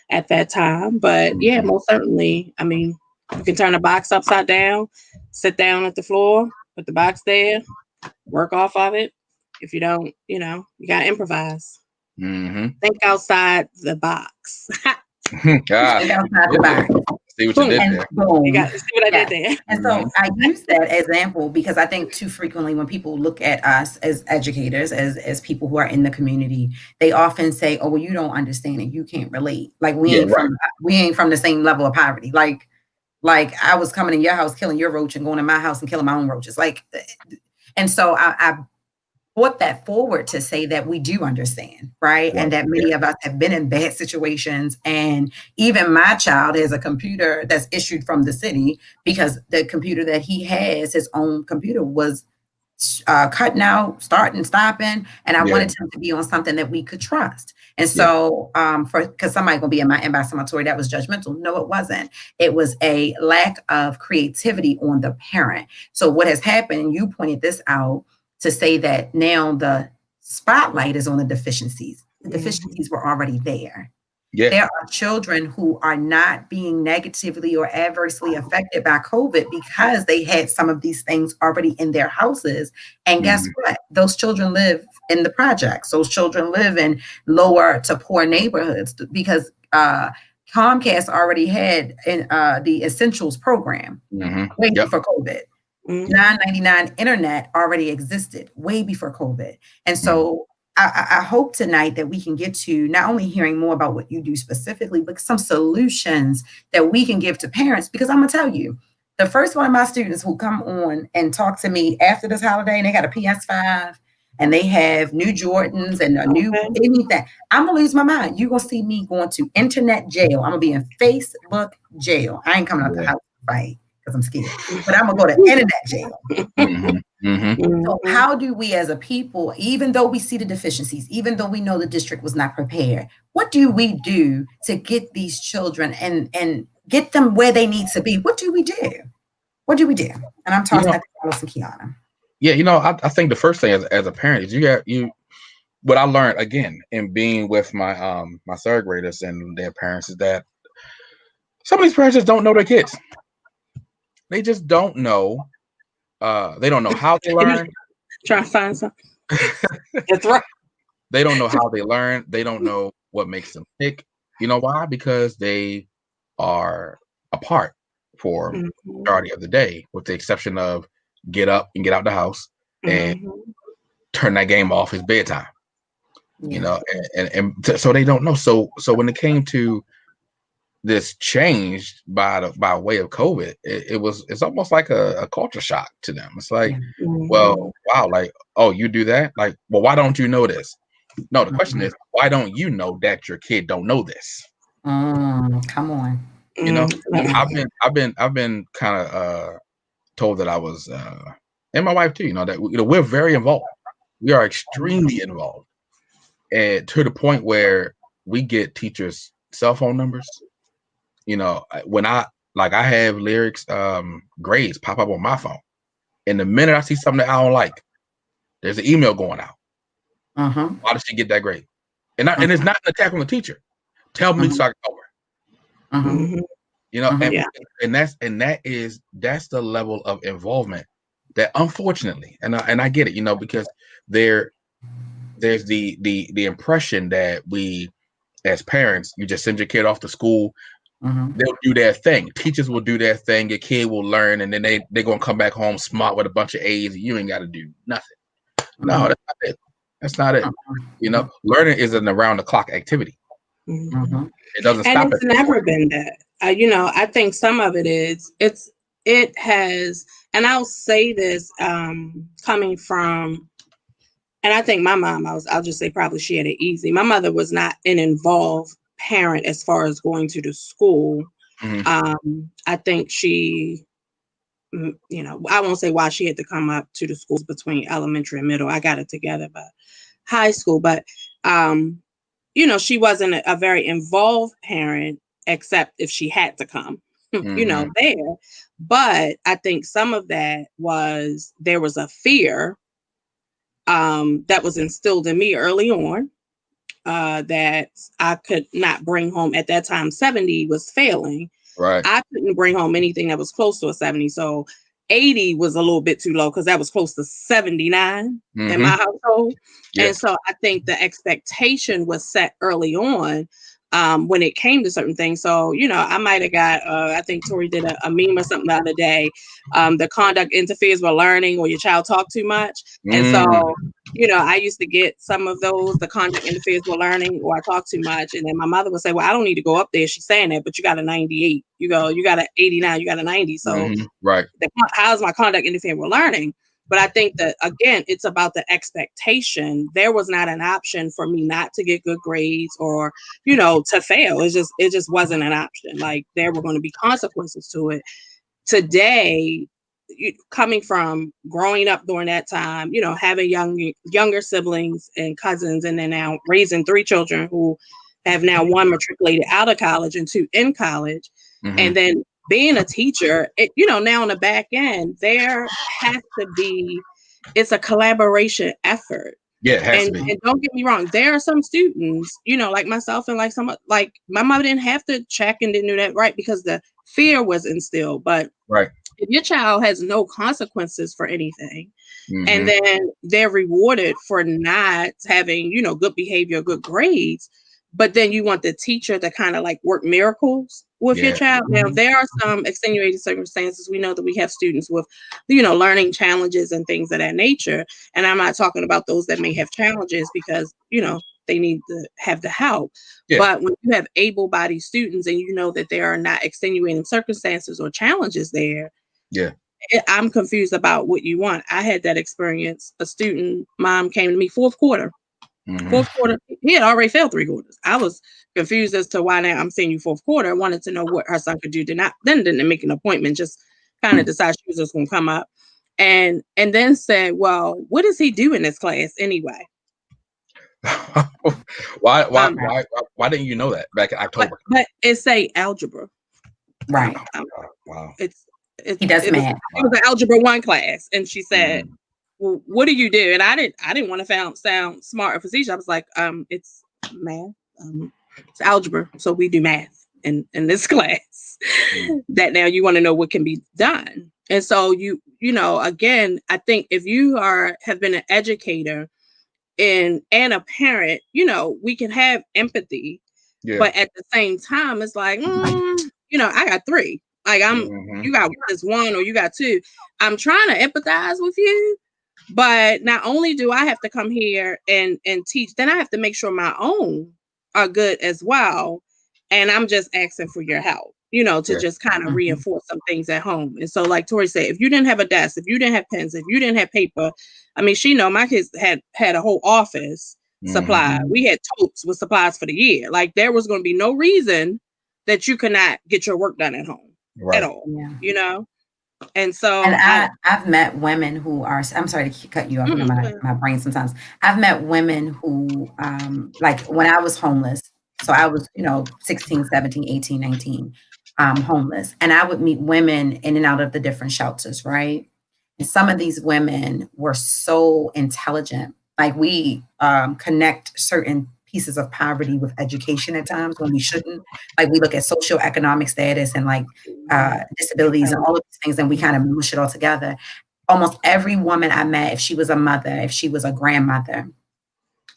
at that time. But yeah, Mhm. most certainly. I mean, you can turn a box upside down, sit down at the floor, put the box there, work off of it. If you don't, you got to improvise. Mhm. Think outside the box. Ah, Think see what outside you the did there. box. See what you Boom. did And there. You boom. got see what I did Yes. there. And so Mhm. I use that example because I think too frequently when people look at us as educators, as people who are in the community, they often say, "Oh, well, you don't understand and you can't relate. Like Yeah, right. we ain't from the same level of poverty. Like I was coming in your house, killing your roach, and going in my house and killing my own roaches. Like, and so I brought that forward to say that we do understand, right? Right. And that Yeah. many of us have been in bad situations. And even my child has a computer that's issued from the city because the computer that he has, his own computer, was cutting out, starting, stopping, and I Yeah. wanted him to be on something that we could trust. And Yeah. so, because somebody gonna be in my inbox, somebody, Tori, that was judgmental. No, it wasn't. It was a lack of creativity on the parent. So what has happened, you pointed this out to say that now the spotlight is on the deficiencies. The deficiencies were already there. Yeah. There are children who are not being negatively or adversely affected by COVID because they had some of these things already in their houses. And guess what? Those children live in the projects. Those children live in lower to poor neighborhoods because Comcast already had in the Essentials program way before COVID. $9.99 internet already existed way before COVID. And so I hope tonight that we can get to not only hearing more about what you do specifically, but some solutions that we can give to parents. Because I'm going to tell you, the first one of my students who come on and talk to me after this holiday, and they got a PS5 and they have new Jordans and a new anything, I'm going to lose my mind. You're going to see me going to internet jail. I'm going to be in Facebook jail. I ain't coming out the house to fight because I'm scared, but I'm going to go to internet jail. So how do we as a people, even though we see the deficiencies, even though we know the district was not prepared, what do we do to get these children and get them where they need to be? What do we do? What do we do? And I'm talking about Carlos and Kiana. Yeah, I think the first thing as a parent is what I learned again in being with my my third graders and their parents is that some of these parents just don't know their kids. They just don't know. They don't know how they learn. Trying to find something. That's right. They don't know how they learn. They don't know what makes them tick. You know why? Because they are apart for the majority of the day, with the exception of get up and get out the house and turn that game off. It's bedtime. And so they don't know. So when it came to this change by way of COVID, it's almost like a culture shock to them. It's like, well, wow, like, oh, you do that? Like, well, why don't you know this? No, the question is, why don't you know that your kid don't know this? Come on. I've been kind of told that I was, and my wife too, that we're very involved. We are extremely involved, and to the point where we get teachers' cell phone numbers. When I have lyrics grades pop up on my phone, and the minute I see something that I don't like, there's an email going out. Why did she get that grade? And it's not an attack on the teacher. Tell me so I can cover. That's the level of involvement that, unfortunately, and I get it, because there's the impression that we as parents, you just send your kid off to school. They'll do their thing. Teachers will do their thing. Your kid will learn, and then they're gonna come back home smart with a bunch of A's. And you ain't got to do nothing. No, that's not it. That's not it. Learning is an around-the-clock activity. It doesn't stop. And it's never been that. I think some of it is. It has, and I'll say this coming from. And I think my mom, I'll just say probably she had it easy. My mother was not an involved parent as far as going to the school. I think she, I won't say why she had to come up to the schools between elementary and middle. I got it together, but high school. But, she wasn't a very involved parent, except if she had to come, there. But I think some of that was, there was a fear that was instilled in me early on, that I could not bring home. At that time, 70 was failing. Right. I couldn't bring home anything that was close to a 70. So 80 was a little bit too low because that was close to 79 in my household. Yes. And so I think the expectation was set early on when it came to certain things. So, I might have got, I think Tori did a meme or something the other day. The conduct interferes with learning, or your child talk too much. And so, I used to get some of those, the conduct interferes with learning, or I talk too much. And then my mother would say, well, I don't need to go up there. She's saying that, but you got a 98. You got an 89, you got a 90. So right. How's my conduct interfering with learning? But I think that, again, it's about the expectation. There was not an option for me not to get good grades or, to fail. It just wasn't an option. Like, there were going to be consequences to it. Today, coming from growing up during that time, having younger siblings and cousins, and then now raising 3 children who have now 1 matriculated out of college and 2 in college, and then being a teacher, now on the back end, there has to be, it's a collaboration effort. Yeah, it has to And be. don't get me wrong, there are some students, like myself and like like my mother didn't have to check and didn't do that, right? Because the fear was instilled. But Right. if your child has no consequences for anything, and Mm-hmm. then they're rewarded for not having, good behavior, good grades, but then you want the teacher to kind of like work miracles with your Yeah. child. Now, there are some extenuating circumstances. We know that we have students with, learning challenges and things of that nature. And I'm not talking about those that may have challenges because, they need to have the help. Yeah. But when you have able-bodied students and you know that there are not extenuating circumstances or challenges there, Yeah. I'm confused about what you want. I had that experience. A student mom came to me fourth quarter. Fourth quarter, he had already failed 3 quarters. I was confused as to why now I'm seeing you fourth quarter. I wanted to know what her son could do. Didn't make an appointment, just kind of decide she was just gonna come up. And then said, well, what does he do in this class anyway? Why didn't you know that back in October? But it say algebra. Right. Wow. He does it was math. an algebra 1 class, and she said, well, what do you do? And I didn't want to sound smart or facetious. I was like, it's math. It's algebra. So we do math in this class. That now you want to know what can be done. And so again, I think if you have been an educator and a parent, we can have empathy. Yeah. But at the same time, it's like, I got 3. Like you got this 1 or you got 2. I'm trying to empathize with you, but not only do I have to come here and teach, then I have to make sure my own are good as well. And I'm just asking for your help, to just kind of reinforce some things at home. And so, like Tori said, if you didn't have a desk, if you didn't have pens, if you didn't have paper, I mean, my kids had a whole office supply. We had totes with supplies for the year. Like there was going to be no reason that you could not get your work done at home at all, And so I've met women who are, I'm sorry to cut you off, my brain sometimes. I've met women who, like when I was homeless, so I was, 16, 17, 18, 19, homeless. And I would meet women in and out of the different shelters, right? And some of these women were so intelligent. Like we connect certain pieces of poverty with education at times when we shouldn't. Like we look at socioeconomic status and like disabilities and all of these things, and we kind of mush it all together. Almost every woman I met, if she was a mother, if she was a grandmother,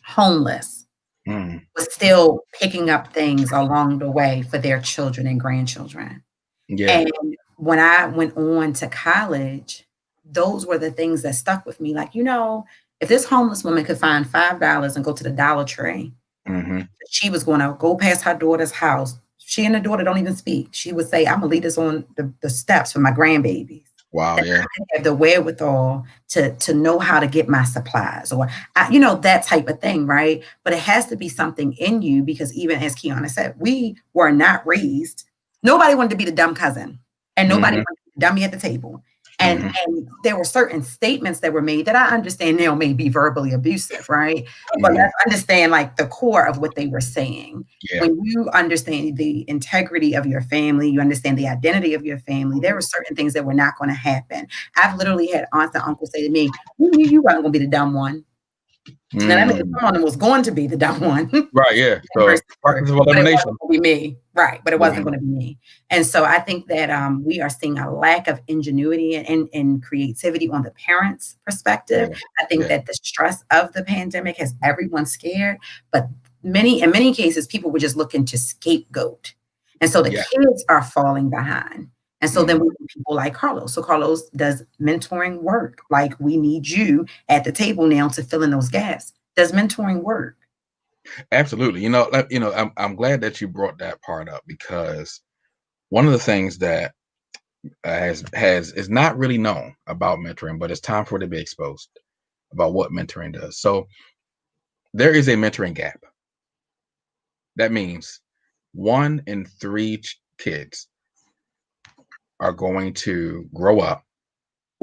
homeless, was still picking up things along the way for their children and grandchildren. Yeah. And when I went on to college, those were the things that stuck with me. Like, if this homeless woman could find $5 and go to the Dollar Tree, she was going to go past her daughter's house. She and her daughter don't even speak. She would say, I'm going to lead us on the steps for my grandbabies. Wow, that yeah. I have the wherewithal to know how to get my supplies or, that type of thing, right? But it has to be something in you because even as Kiana said, we were not raised. Nobody wanted to be the dumb cousin and nobody wanted to be the dummy at the table. And there were certain statements that were made that I understand now may be verbally abusive, right? But let's understand like the core of what they were saying. Yeah. When you understand the integrity of your family, you understand the identity of your family, there were certain things that were not going to happen. I've literally had aunts and uncles say to me, "We knew you weren't going to be the dumb one." Now that means someone was going to be the dumb one. Right, yeah. So process of but it elimination. wasn't going to be me. Right. But it wasn't going to be me. And so I think that we are seeing a lack of ingenuity and creativity on the parents' perspective. I think that the stress of the pandemic has everyone scared, but in many cases, people were just looking to scapegoat. And so the kids are falling behind. And so then we have people like Carlos. So Carlos does mentoring work. Like we need you at the table now to fill in those gaps. Does mentoring work? Absolutely. I'm glad that you brought that part up because one of the things that is not really known about mentoring, but it's time for it to be exposed about what mentoring does. So there is a mentoring gap. That means 1 in 3 kids are going to grow up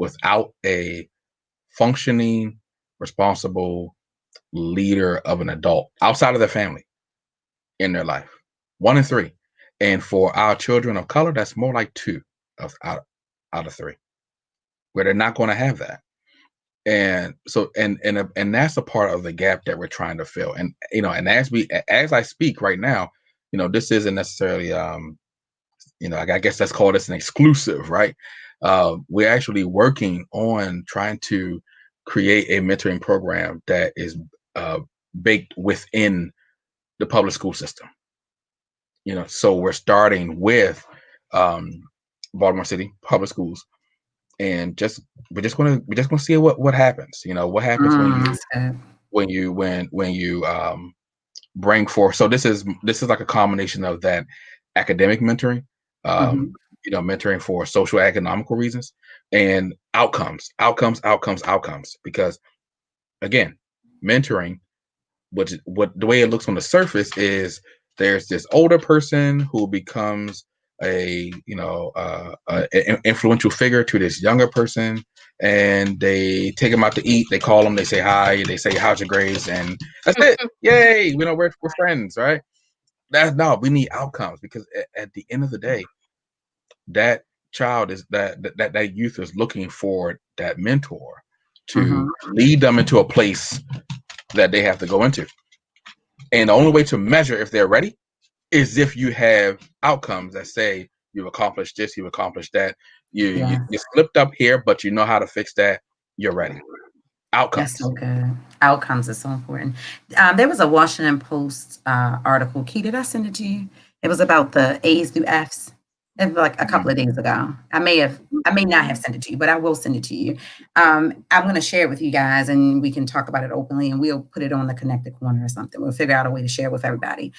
without a functioning, responsible leader of an adult outside of their family in their life. 1 in 3. And for our children of color, that's more like 2 out of 3, where they're not going to have that. And so and that's a part of the gap that we're trying to fill. And and as I speak right now, this isn't necessarily I guess let's call this an exclusive, right? We're actually working on trying to create a mentoring program that is baked within the public school system. So we're starting with Baltimore City public schools, and we're just gonna see what happens. What happens when you bring forth. So this is like a combination of that academic mentoring, mentoring for social economical reasons, and outcomes. Because again, mentoring, what the way it looks on the surface is there's this older person who becomes an influential figure to this younger person, and they take them out to eat, they call them, they say hi, they say how's your grades, and that's it. Yay, we're friends, right? We need outcomes, because at the end of the day, that child is that youth is looking for that mentor to lead them into a place that they have to go into. And the only way to measure if they're ready is if you have outcomes that say you've accomplished this, you've accomplished that, you slipped up here, but you know how to fix that. You're ready. Outcomes. That's so good. Outcomes is so important. There was a Washington Post article. Key, did I send it to you? It was about the A's through F's. It was like a couple of days ago. I may not have sent it to you, but I will send it to you. I'm going to share it with you guys, and we can talk about it openly, and we'll put it on the Connected Corner or something. We'll figure out a way to share it with everybody.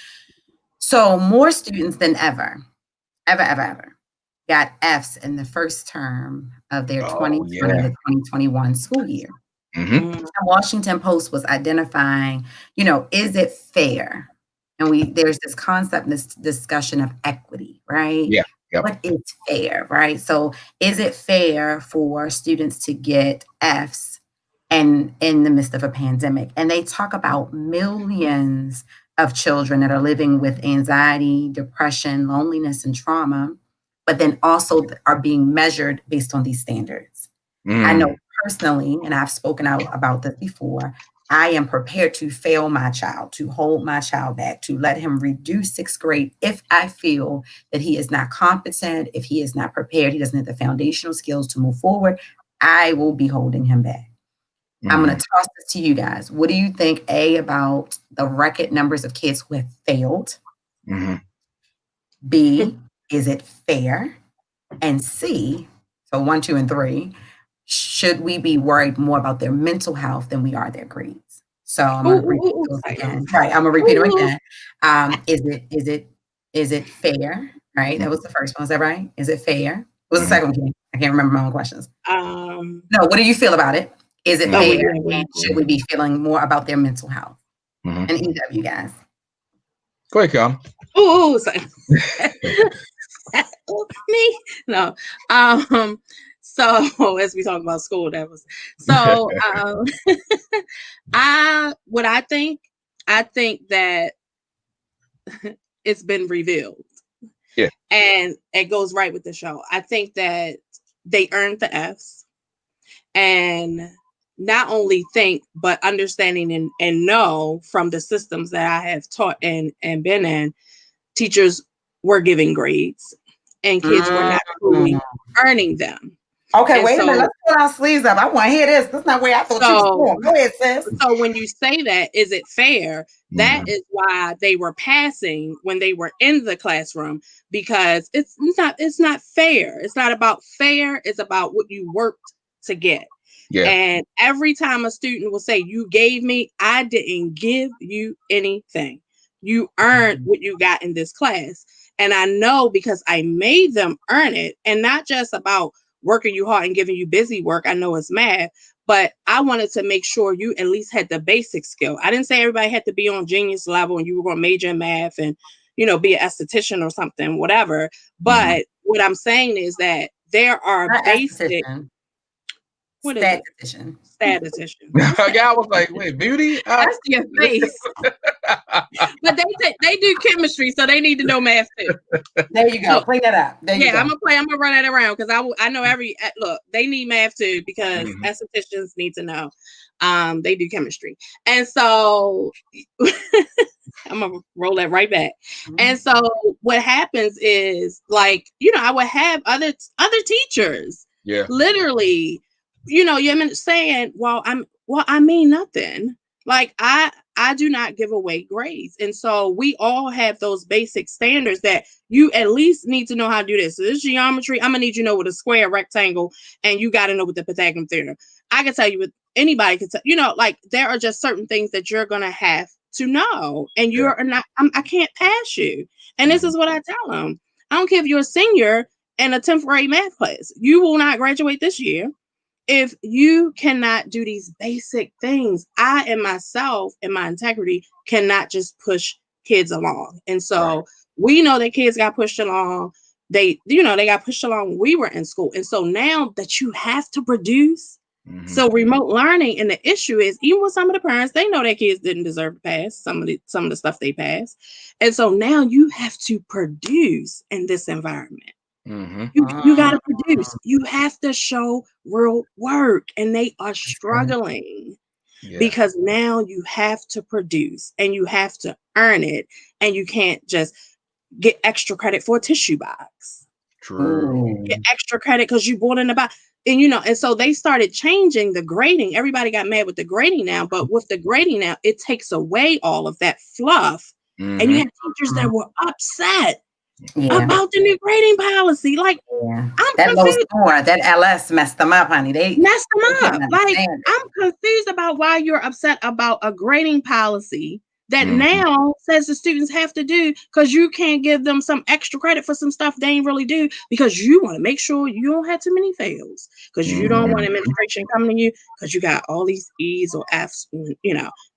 So more students than ever got F's in the first term of their 2020 to 2021 school year. The Washington Post was identifying, is it fair? And there's this concept, this discussion of equity, right? Yeah. Yep. What is fair, right? So is it fair for students to get F's and in the midst of a pandemic? And they talk about millions of children that are living with anxiety, depression, loneliness, and trauma, but then also are being measured based on these standards. I know personally, and I've spoken out about this before, I am prepared to fail my child, to hold my child back, to let him reduce 6th grade if I feel that he is not competent, if he is not prepared, he doesn't have the foundational skills to move forward. I will be holding him back. I'm going to toss this to you guys. What do you think, A, about the record numbers of kids who have failed? B, is it fair? And C, so 1, 2, and 3, should we be worried more about their mental health than we are their grades? So I'm going to repeat those again. Right, I'm going to repeat them again. Is it fair? Right, that was the first one. Is that right? Is it fair? What was the second one? I can't remember my own questions. No, what do you feel about it? Is it fair? And should we be feeling more about their mental health? And either of you guys. Go ahead, Kiana. Ooh, sorry. Me? No. So as we talk about school, that was so I think that it's been revealed. Yeah. And it goes right with the show. I think that they earned the F's, and not only think, but understanding and know from the systems that I have taught and been in, teachers were giving grades and kids were not truly earning them. Okay, and wait a minute. Let's pull our sleeves up. I want to hear this. That's not where I thought you was going. Go ahead, sis. So when you say that, is it fair? That is why they were passing when they were in the classroom, because it's not fair. It's not about fair. It's about what you worked to get. Yeah. And every time a student will say, you gave me, I didn't give you anything. You earned what you got in this class. And I know because I made them earn it, and not just about working you hard and giving you busy work. I know it's math, but I wanted to make sure you at least had the basic skill. I didn't say everybody had to be on genius level and you were going to major in math and, be an esthetician or something, whatever. But what I'm saying is that there are basic. What is it? Statistician. Statistician. Yeah, I was like, wait, beauty? I see your face. But they do chemistry, so they need to know math too. There you go. So Clean that up. There you yeah, go. I'm gonna run that around because I know look, they need math too because Mhm. estheticians need to know. They do chemistry, and so I'm gonna roll that right back. And so what happens is, like, I would have other teachers, Yeah. literally, you're saying, well, I mean nothing. Like, I do not give away grades. And so we all have those basic standards that you at least need to know how to do this. So this geometry, I'm gonna need you to know what a square, rectangle, and you got to know what the Pythagorean theorem. I can tell you what anybody can tell, like, there are just certain things that you're gonna have to know, and you're not, I can't pass you. And this is what I tell them. I don't care if you're a senior in a 10th grade math class, you will not graduate this year if you cannot do these basic things. I and myself and my integrity cannot just push kids along. And so we know that kids got pushed along. They got pushed along when we were in school. And so now that you have to produce, so remote learning, and the issue is, even with some of the parents, they know their kids didn't deserve to pass some of the stuff they passed. And so now you have to produce in this environment. You got to produce. You have to show real work, and they are struggling because now you have to produce and you have to earn it, and you can't just get extra credit for a tissue box. True. Get extra credit because you bought in the box. And so they started changing the grading. Everybody got mad with the grading now, but with the grading now, it takes away all of that fluff. And you have teachers that were upset about the new grading policy. Like, I'm that low confused. score, that LS messed them up, honey. They Messed them up. couldn't Like, understand it. I'm confused about why you're upset about a grading policy that now says the students have to do, because you can't give them some extra credit for some stuff they ain't really do, because you want to make sure you don't have too many fails, because you don't want administration coming to you because you got all these E's or F's.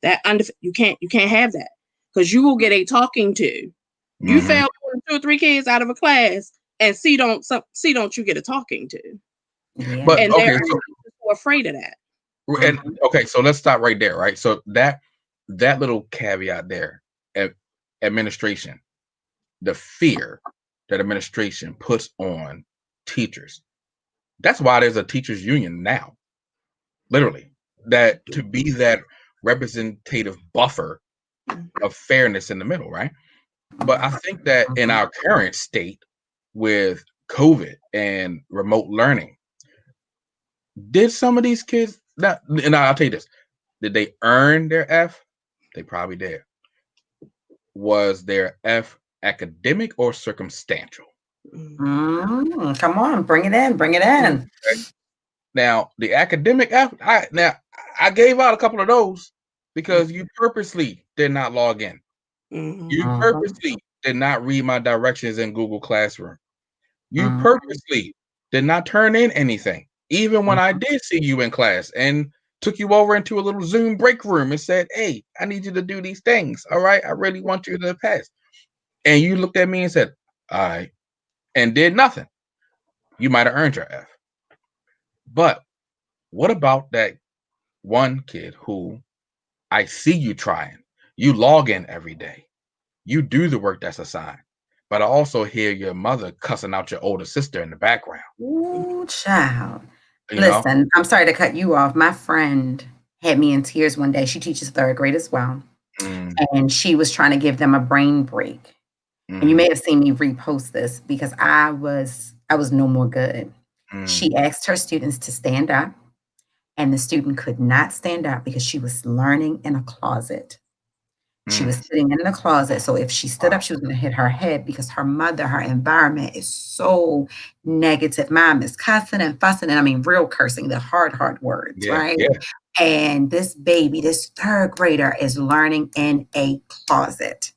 That you can't have that, because you will get a talking to. You fail 2 or 3 kids out of a class, and C don't you get a talking to. But And okay, they're so afraid of that. and okay, so let's stop right there, right? So that little caveat there, administration, the fear that administration puts on teachers. That's why there's a teachers union now. Literally, that to be that representative buffer of fairness in the middle, right? But I think that in our current state with COVID and remote learning, did some of these kids not, and I'll tell you this, did they earn their F? They probably did. Was their F academic or circumstantial? Come on, bring it in. Okay. Now, the academic F, I gave out a couple of those because you purposely did not log in. You purposely did not read my directions in Google Classroom. You purposely did not turn in anything, even when I did see you in class and took you over into a little Zoom break room and said, hey, I need you to do these things. All right. I really want you to pass. And you looked at me and said, all right, and did nothing. You might have earned your F. But what about that one kid who I see you trying? You log in every day. You do the work that's assigned. But I also hear your mother cussing out your older sister in the background. Ooh, child. You know? Listen, I'm sorry to cut you off. My friend had me in tears one day. She teaches 3rd grade as well. And she was trying to give them a brain break. And you may have seen me repost this because I was no more good. She asked her students to stand up, and the student could not stand up because she was learning in a closet. She was sitting in the closet. So if she stood up, she was going to hit her head because her mother, her environment is so negative. Mom is cussing and fussing, and I mean real cursing, the hard words, right? Yeah. And this baby, this 3rd grader, is learning in a closet.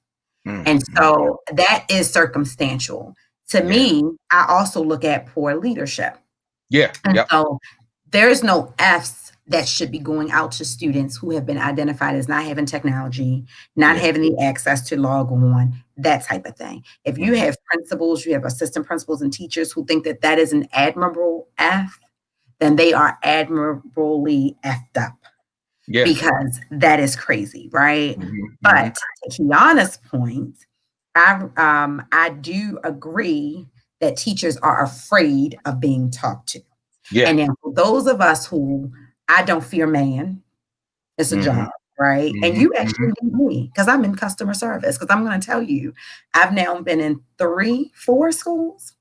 And so that is circumstantial. To me, I also look at poor leadership. Yeah. And so there's no F's that should be going out to students who have been identified as not having technology, not having the access to log on, that type of thing. If you have principals, you have assistant principals and teachers who think that that is an admirable F, then they are admirably effed up. Yeah. Because that is crazy, right? Mm-hmm. But to Kiana's point, I do agree that teachers are afraid of being talked to. Yeah. And then for those of us who I don't fear man, it's a Mm-hmm. job, right? And Mm-hmm. you actually need me because I'm in customer service. Because I'm going to tell you, I've now been in 4 schools,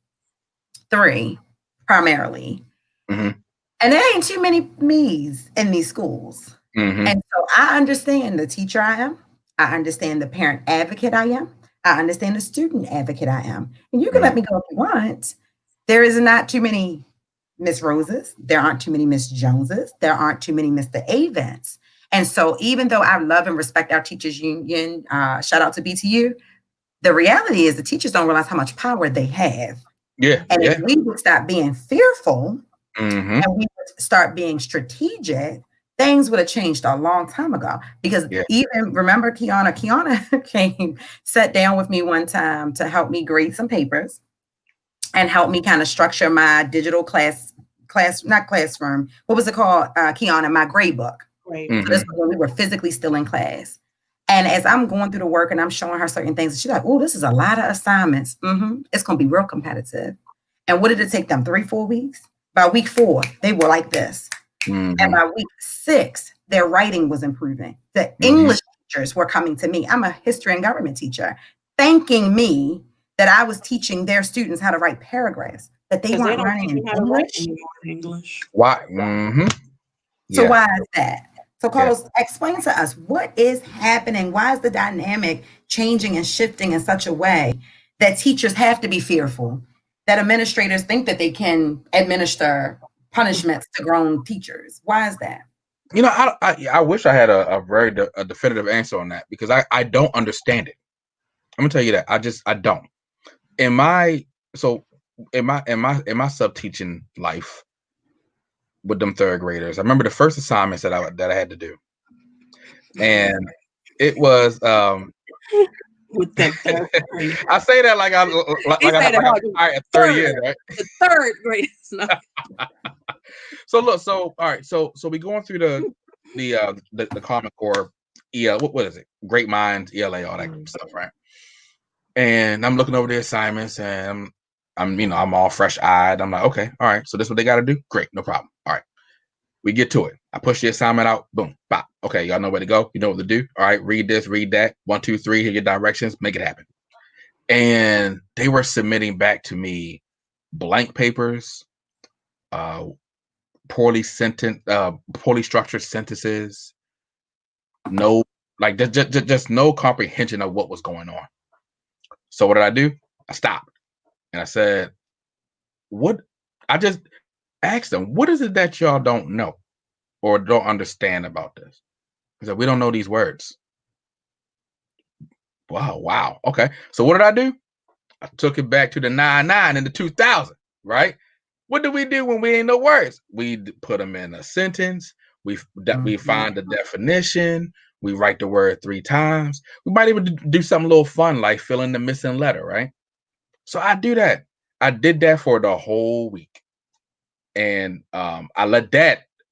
3 primarily. Mm-hmm. And there ain't too many me's in these schools. Mm-hmm. And so I understand the teacher I am. I understand the parent advocate I am. I understand the student advocate I am. And you can let me go if you want. There is not too many Miss Roses. There aren't too many Miss Joneses. There aren't too many Mr. Avents. And so even though I love and respect our teachers union, shout out to BTU, the reality is the teachers don't realize how much power they have. Yeah. And Yeah. if we would stop being fearful Mm-hmm. and we would start being strategic, things would have changed a long time ago. Because Yeah. even remember Kiana came, sat down with me one time to help me grade some papers and help me kind of structure my digital not classroom. What was it called, Kiana? My grade book. Right. So this was when we were physically still in class. And as I'm going through the work and I'm showing her certain things, she's like, oh, this is a lot of assignments. It's going to be real competitive. And what did it take them? 3-4 weeks? By week 4, they were like this. Mm-hmm. And by week 6, their writing was improving. The English teachers were coming to me. I'm a history and government teacher, thanking me that I was teaching their students how to write paragraphs, that they weren't learning in How to write English. anymore in English. Why? Mm-hmm. So Yeah. why is that? So Carlos, explain to us what is happening. Why is the dynamic changing and shifting in such a way that teachers have to be fearful, that administrators think that they can administer punishments to grown teachers? Why is that? You know, I wish I had a very definitive answer on that because I don't understand it. I'm gonna tell you that I don't. In my sub teaching life with them third graders, I remember the first assignments that I had to do, and it was With the third grade. I say that like I'm at 30 years, right? The third grade. So look, so all right, so we going through the Common Core EL, what is it? Great Minds, ELA, all that stuff, right? And I'm looking over the assignments and I'm all fresh eyed. I'm like, okay, all right, so this is what they got to do. Great, no problem. All right, we get to it. I push the assignment out. Boom, bop. Okay, y'all know where to go. You know what to do. All right, read this, read that. 1, 2, 3. Here your directions. Make it happen. And they were submitting back to me blank papers, poorly structured sentences. No, like just no comprehension of what was going on. So what did I do? I stopped and I said, "What?" I just asked them, "What is it that y'all don't know or don't understand about this?" I said, "We don't know these words." Wow. Okay. So what did I do? I took it back to the 99 and the 2000, right? What do we do when we ain't no words? We put them in a sentence. We find the definition. We write the word 3 times. We might even do something a little fun like fill in the missing letter, right? So I do that. I did that for the whole week. And I let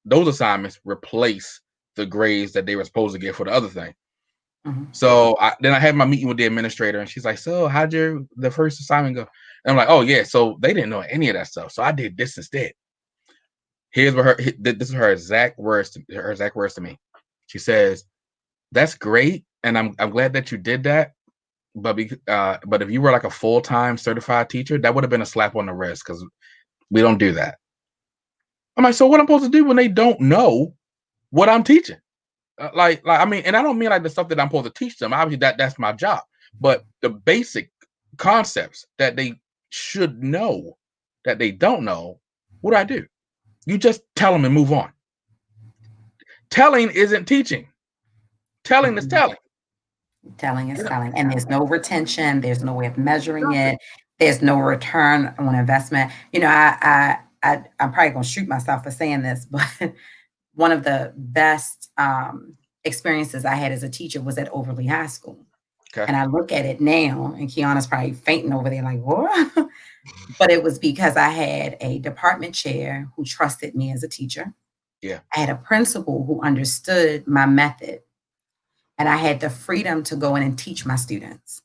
those assignments replace the grades that they were supposed to get for the other thing. So then I had my meeting with the administrator, and she's like, "So how'd the first assignment go?" And I'm like, "Oh yeah, so they didn't know any of that stuff, so I did this instead." Here's what this is her exact words to me. She says, "That's great, and I'm glad that you did that, but if you were like a full-time certified teacher, that would have been a slap on the wrist because we don't do that." I'm like, "So what I'm supposed to do when they don't know what I'm teaching?" Like I mean, and I don't mean like the stuff that I'm supposed to teach them. Obviously, that's my job. But the basic concepts that they should know that they don't know, what do I do? You just tell them and move on. Telling isn't teaching. Telling is telling. Telling is telling. And there's no retention. There's no way of measuring it. There's no return on investment. You know, I'm probably going to shoot myself for saying this, but one of the best experiences I had as a teacher was at Overly High School. Okay. And I look at it now, and Kiana's probably fainting over there like, what? but it was because I had a department chair who trusted me as a teacher. Yeah. I had a principal who understood my method, and I had the freedom to go in and teach my students.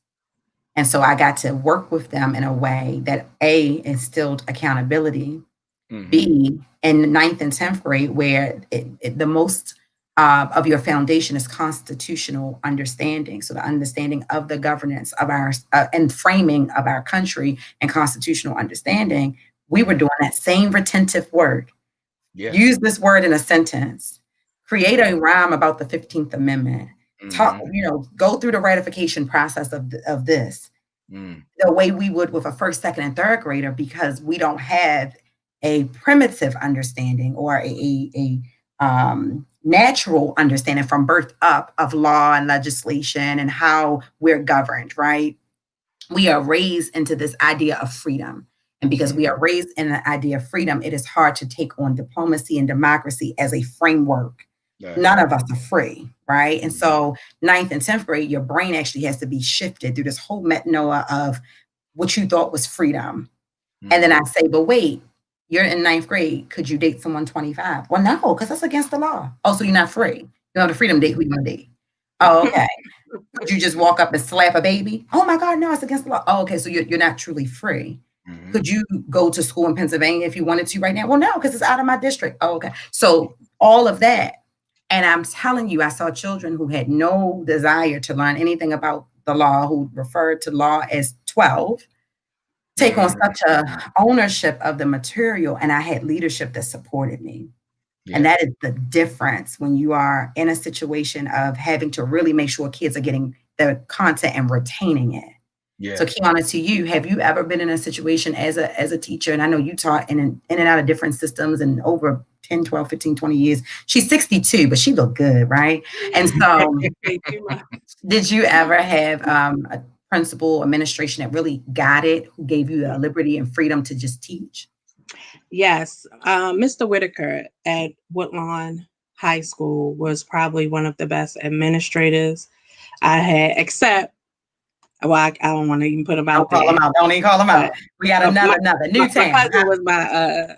And so I got to work with them in a way that A, instilled accountability, B, in ninth and 10th grade, where the most of your foundation is constitutional understanding. So the understanding of the governance of our and framing of our country and constitutional understanding, we were doing that same retentive work. Yeah. Use this word in a sentence. Create a rhyme about the 15th Amendment. Talk, go through the ratification process of this the way we would with a first, second, and third grader, because we don't have a primitive understanding or a natural understanding from birth up of law and legislation and how we're governed, right? We are raised into this idea of freedom. And because we are raised in the idea of freedom, it is hard to take on diplomacy and democracy as a framework. None of us are free, right? And so ninth and 10th grade, your brain actually has to be shifted through this whole metanoia of what you thought was freedom. And then I say, but wait, you're in ninth grade. Could you date someone 25? Well, no, because that's against the law. Oh, so you're not free. You don't have the freedom to date who you want to date. Oh, okay. Could you just walk up and slap a baby? Oh my God, no, it's against the law. Oh, okay, so you're not truly free. Could you go to school in Pennsylvania if you wanted to right now? Well, no, because it's out of my district. Oh, okay. So all of that. And I'm telling you, I saw children who had no desire to learn anything about the law, who referred to law as 12, take on such a ownership of the material. And I had leadership that supported me. Yeah. And that is the difference when you are in a situation of having to really make sure kids are getting the content and retaining it. Yeah. So Kiana, to you, have you ever been in a situation as a teacher? And I know you taught in and out of different systems and over 10, 12, 15, 20 years. She's 62, but she looked good, right? And so did you ever have a principal administration that really got it, who gave you the liberty and freedom to just teach? Yes. Mr. Whitaker at Woodlawn High School was probably one of the best administrators I had, except, well, I don't want to even put him out there. Don't even call him out. We got another new town. My cousin was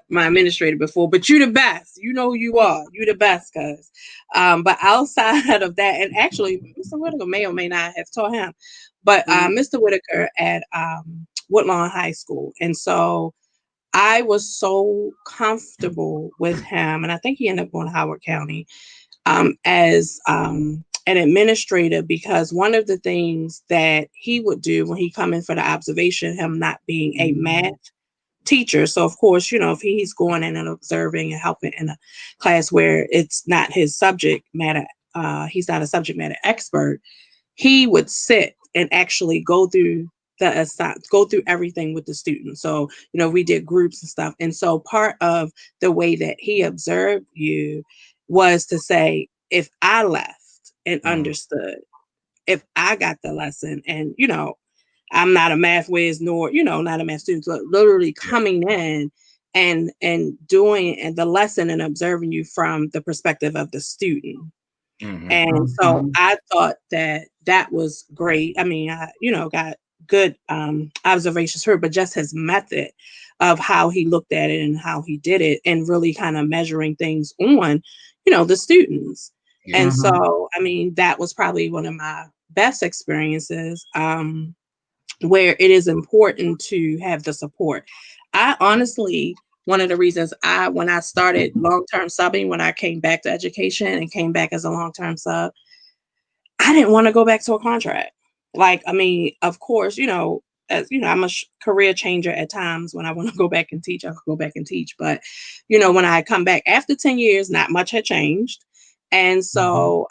my administrator before, but you the best. You know who you are. You the best, cuz. But outside of that, and actually, Mr. Whitaker may or may not have taught him, but Mr. Whitaker at Woodlawn High School, and so I was so comfortable with him, and I think he ended up going to Howard County as an administrator, because one of the things that he would do when he come in for the observation, him not being a math teacher, so of course, if he's going in and observing and helping in a class where it's not his subject matter, he's not a subject matter expert, he would sit and actually go through everything with the students. So, we did groups and stuff. And so part of the way that he observed you was to say, if I left and understood, if I got the lesson and, I'm not a math whiz nor, not a math student, but literally coming in and doing the lesson and observing you from the perspective of the student. And so I thought that was great. I mean, I, got good observations for, but just his method of how he looked at it and how he did it, and really kind of measuring things on, the students. Yeah. And so, I mean, that was probably one of my best experiences, where it is important to have the support. I honestly, one of the reasons when I started long-term subbing, when I came back to education and came back as a long-term sub, I didn't want to go back to a contract. Like, I mean, of course, as I'm a career changer at times. When I want to go back and teach, I could go back and teach. But, when I come back after 10 years, not much had changed. And so,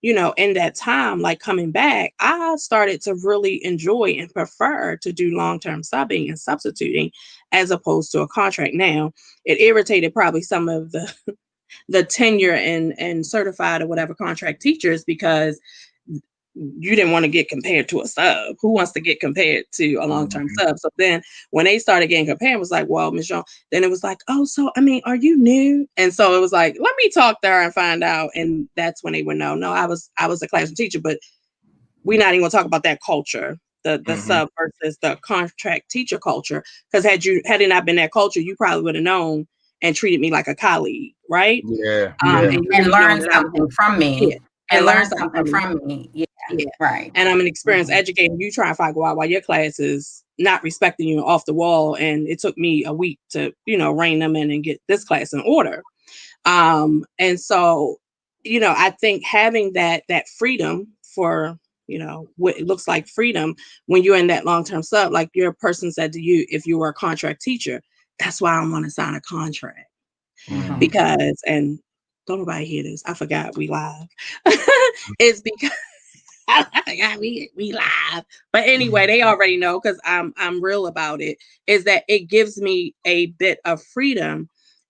in that time, like coming back, I started to really enjoy and prefer to do long-term subbing and substituting as opposed to a contract. Now, it irritated probably some of the tenure and certified or whatever contract teachers, because you didn't want to get compared to a sub. Who wants to get compared to a long-term sub? So then when they started getting compared, it was like, well, Ms. Jones, then it was like, oh, so, I mean, are you new? And so it was like, let me talk to her and find out. And that's when they would know, no, I was a classroom teacher, but we're not even gonna talk about that culture the Mm-hmm. sub versus the contract teacher culture. Because had it not been that culture, you probably would have known and treated me like a colleague, right? Yeah, And yeah. you would And have known learn that something from yeah, me. and And learn learn something something from me. from me. Yeah. Yeah. Right. And I'm an experienced Mhm. educator. You try and figure out why your class is not respecting you off the wall. And it took me a week to, rein them in and get this class in order. And so, I think having that freedom for, what it looks like freedom when you're in that long-term sub, like your person said to you, if you were a contract teacher, that's why I don't want to sign a contract Mhm. because, and don't nobody hear this. I forgot we live. It's because I forgot we live. But anyway, they already know because I'm real about it, is that it gives me a bit of freedom.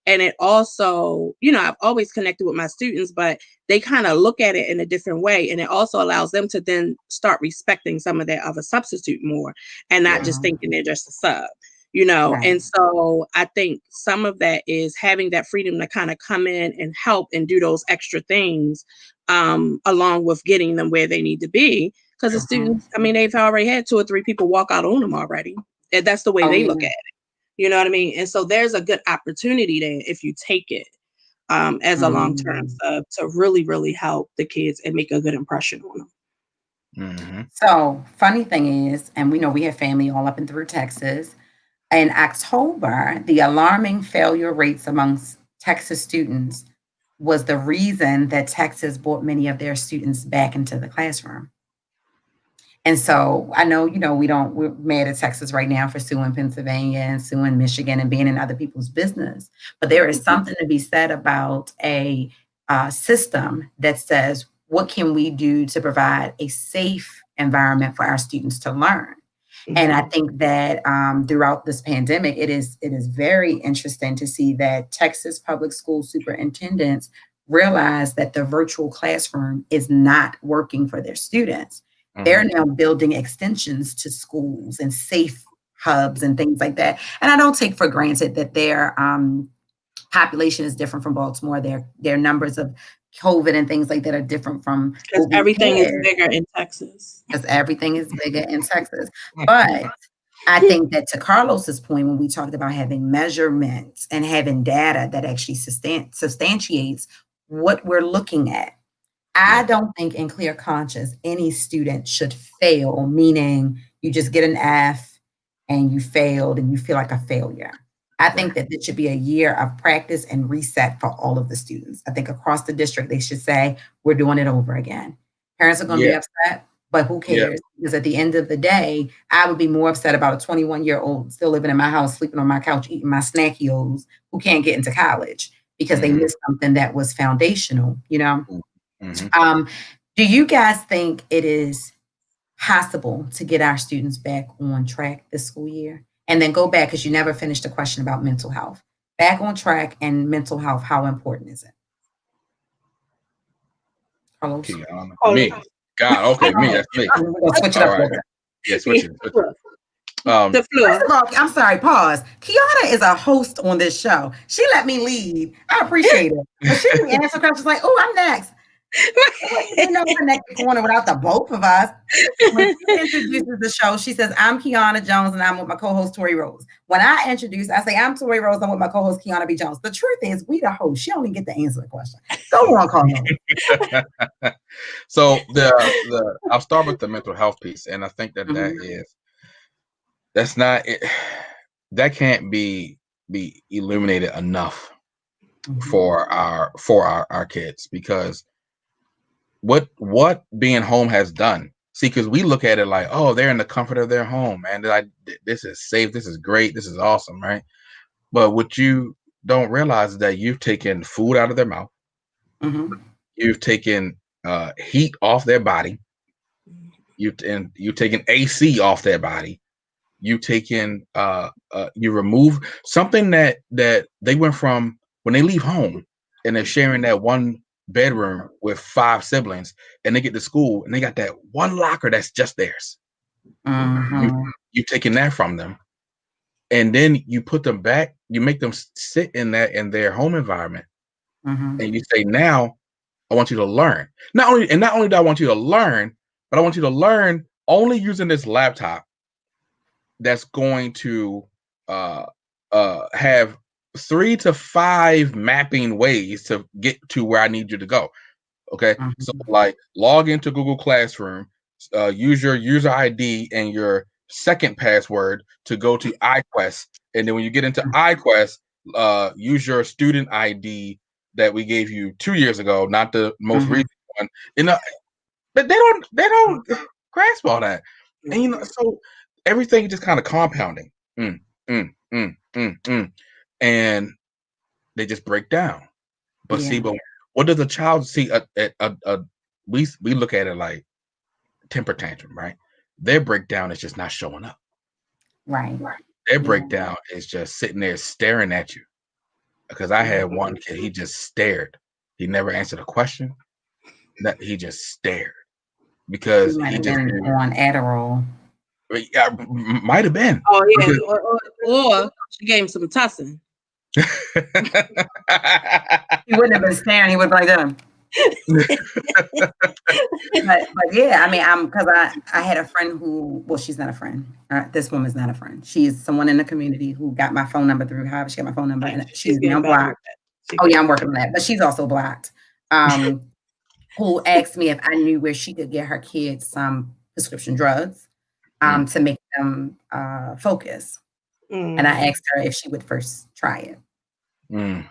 And it also, I've always connected with my students, but they kind of look at it in a different way. And it also allows them to then start respecting some of their other substitute more and not Yeah. just Mhm. thinking they're just a sub, Right. And so I think some of that is having that freedom to kind of come in and help and do those extra things along with getting them where they need to be. Because the Mhm. students, I mean, they've already had 2 or 3 people walk out on them already. And that's the way Oh they look yeah. at it. You know what I mean? And so there's a good opportunity there if you take it as a long-term Mhm. sub to really, really help the kids and make a good impression on them. Mm-hmm. So funny thing is, and we know we have family all up and through Texas. In October, the alarming failure rates amongst Texas students was the reason that Texas brought many of their students back into the classroom. And so I know, we're mad at Texas right now for suing Pennsylvania and suing Michigan and being in other people's business. But there is something to be said about a system that says, what can we do to provide a safe environment for our students to learn? And I Mhm. think that throughout this pandemic, it is very interesting to see that Texas public school superintendents realize that the virtual classroom is not working for their students. They're Mm-hmm. now building extensions to schools and safe hubs and things like that. And I don't take for granted that their population is different from Baltimore. Their numbers of COVID and things like that are different from Because what we've everything is had, bigger in Texas. because everything is bigger in Texas. But I think that to Carlos's point, when we talked about having measurements and having data that actually substantiates what we're looking at, I Yeah. don't think in clear conscience any student should fail, meaning you just get an F and you failed and you feel like a failure. I Right. think that this should be a year of practice and reset for all of the students. I think across the district, they should say, we're doing it over again. Parents are going to be Yeah. upset, but who Yeah. cares? Because at the end of the day, I would be more upset about a 21-year-old still living in my house, sleeping on my couch, eating my snackios, who can't get into college because they Mm-hmm. missed something that was foundational. Mm-hmm. Um, do you guys think it is possible to get our students back on track this school year? And then go back because you never finished the question about mental health. Back on track and mental health, how important is it? Carlos? Kiana. Oh, Me. God. Okay. Me. That's me. We're going to switch it All up a right. little bit. Yeah. Switch it. Switch look, it. Um. the First floor. of all, I'm sorry, pause. Kiana is a host on this show. She let me lead. I appreciate it. But she didn't answer questions like, oh, I'm next. Ain't no connected corner without the both of us. When she introduces the show, she says, I'm Kiana Jones and I'm with my co-host Tori Rose. When I introduce, I say, I'm Tori Rose, I'm with my co-host Kiana B. Jones. The truth is, we the host. She only get to answer the question. Go on, Carlos. So I'll start with the mental health piece, and I think that Mhm. that's not it. That can't be illuminated enough Mhm. for our kids, because what being home has done. See, because we look at it like, oh, they're in the comfort of their home, and this is safe, this is great, this is awesome, right? But what you don't realize is that you've taken food out of their mouth, Mhm. you've taken heat off their body, you've taken AC off their body, you remove something that they went from when they leave home and they're sharing that one bedroom with 5 siblings, and they get to school and they got that one locker that's just theirs. you Mhm. you've taken that from them, and then you put them back, you make them sit in their home environment, Mhm. and you say, now I want you to learn. Not only do I want you to learn, but I want you to learn only using this laptop that's going to uh have 3 to 5 mapping ways to get to where I need you to go. Okay, so Mhm. like log into Google Classroom, use your user ID and your second password to go to iQuest, and then when you get into iQuest, use your student ID that we gave you 2 years ago, not the most Mhm. recent one. You know, but they don't grasp all that, and so everything just kind of compounding, mm, and they just break down. But see, Yeah. but what does a child see? We look at it like temper tantrum, right? Their breakdown is just not showing up. Right. Their Yeah. breakdown is just sitting there staring at you. Because I had one kid, he just stared. He never answered a question. That he just stared He because might he have just been on Adderall. might have been Oh yeah, because or she gave him some tussin. He wouldn't have been staring. He would have been like that. But yeah, I mean, because I had a friend who, well, she's not a friend. This woman's not a friend. She's someone in the community who got my phone number through her. She got my phone number, and She's she's now getting better with blocked. that. She Oh yeah, getting I'm better. working on that. But she's also blocked. Um, who asked me if I knew where she could get her kids some prescription drugs Mm, to make them focus. And I Mm, asked her if she would first try it mm.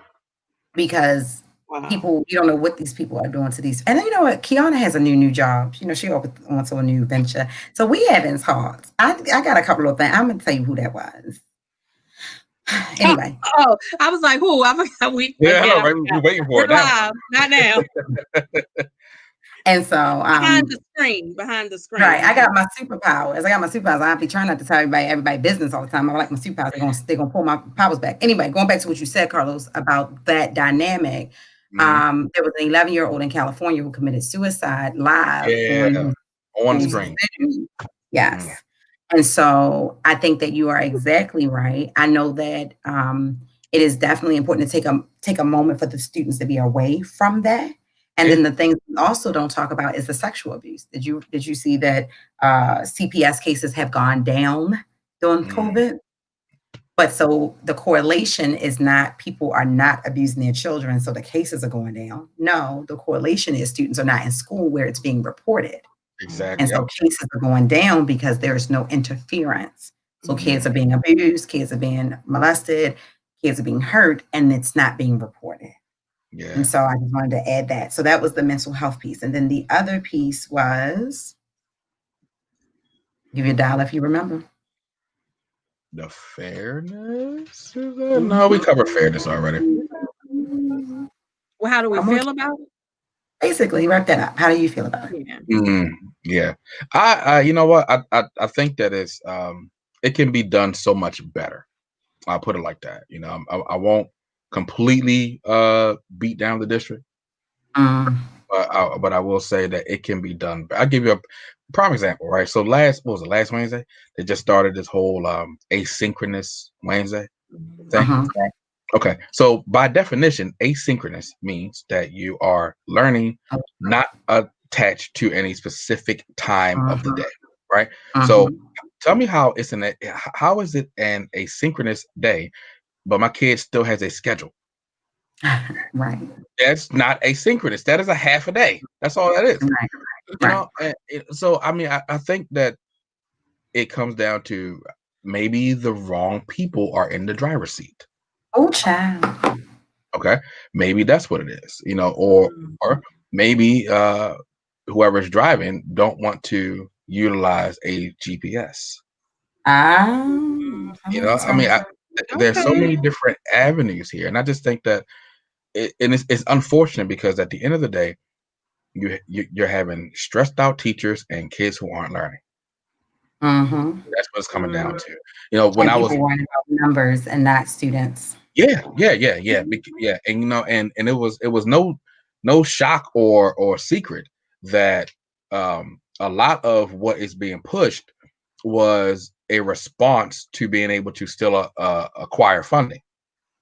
because wow. people, you don't know what these people are doing to these. And then you know what? Kiana has a new job. You know, she on to a new venture. So we having talks. I got a couple of things. I'm gonna tell you who that was. Oh, Anyway, oh, I was like, who? I forgot. We Yeah, I again. know, I right? We're forgot. waiting for We're it now. live, not now. and so Behind the screen. Behind the right, screen. I got my superpowers. I got my superpowers. I be trying not to tell everybody business all the time. I like my superpowers. They're gonna pull my powers back. Anyway, going back to what you said, Carlos, about that dynamic. Mhm. There was an 11-year-old in California who committed suicide live on Yeah, his on the school's screen. Zoom. Mm, Yes. And so I think that you are exactly right. I know that it is definitely important to take a moment for the students to be away from that. And yeah. then the things we also don't talk about is the sexual abuse. Did you see that CPS cases have gone down during Mm, COVID? But so the correlation is not people are not abusing their children, so the cases are going down. No, the correlation is students are not in school where it's being reported. And exactly. so Yep. cases are going down because there's no interference. So kids are Mm, being abused, kids are being molested, kids are being hurt, and it's not being reported. And yeah. so I just wanted to add that. So that was the mental health piece. And then the other piece was give you a dollar if you remember. The fairness of that? No, we Mhm. covered fairness already. Well, how do we One more. feel about it? Basically, wrap that up. How do you feel about it? Yeah. Mm, yeah. I you know what? I think that it can be done so much better. I'll put it like that. I won't completely beat down the district, Mm, but I will say that it can be done. I'll give you a prime example, right? So last Wednesday? They just started this whole asynchronous Wednesday thing. uh-huh, Okay, so by definition, asynchronous means that you are learning not attached to any specific time of the uh-huh, day, right? So uh-huh. tell me how is it an asynchronous day, but my kid still has a schedule? Right, That's not asynchronous. That is a half a day. That's all that is. right, right. So I mean, I think that it comes down to maybe the wrong people are in the driver's seat. Oh, child. Okay, maybe that's what it is, Mm, or maybe whoever's driving don't want to utilize a GPS. Ah, mm. I mean, so there's so Okay. many different avenues here, and I just think that it's unfortunate because at the end of the day, you're having stressed out teachers and kids who aren't learning. mhm. That's what it's coming down Mm, to. When And I was people worrying about numbers and not students. yeah, and and it was no shock or secret that a lot of what is being pushed was a response to being able to still acquire funding.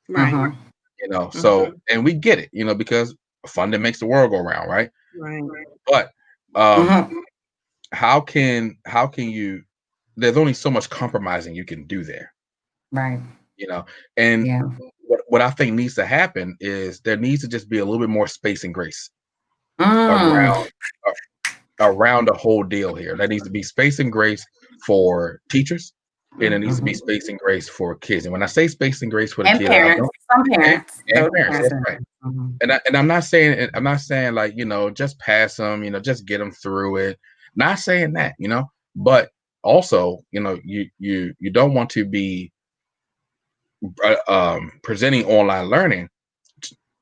right. Mhm, So Mhm. and we get it, because funding makes the world go round, right? Right. But um mhm. how can you, there's only so much compromising you can do there, Right. you know. And Yeah. what I think needs to happen is there needs to just be a little bit more space and grace Mm. around around the whole deal here. There needs to be space and grace for teachers, and there needs to be Mhm. space and grace for kids. And when I say space and grace for the And kids, I parents, don't, some and, parents, and those parents, parents that's are right. mhm. And I'm not saying like, just pass them, just get them through it. Not saying that, but also, you don't want to be presenting online learning.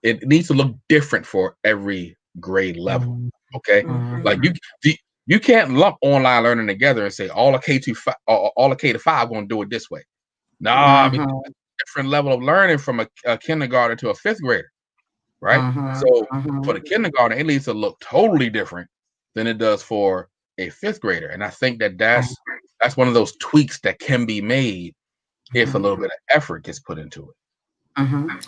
It needs to look different for every grade level. Mhm. Okay, like Mhm. you can't lump online learning together and say all the all the K to 5 going to do it this way. Nah, because Mhm. it's a different level of learning from a kindergarten to a fifth grader, right? Mhm. So for Mhm. the kindergarten, it needs to look totally different than it does for a fifth grader. And I think that Right. that's one of those tweaks that can be made if a Mhm. little bit of effort gets put into it.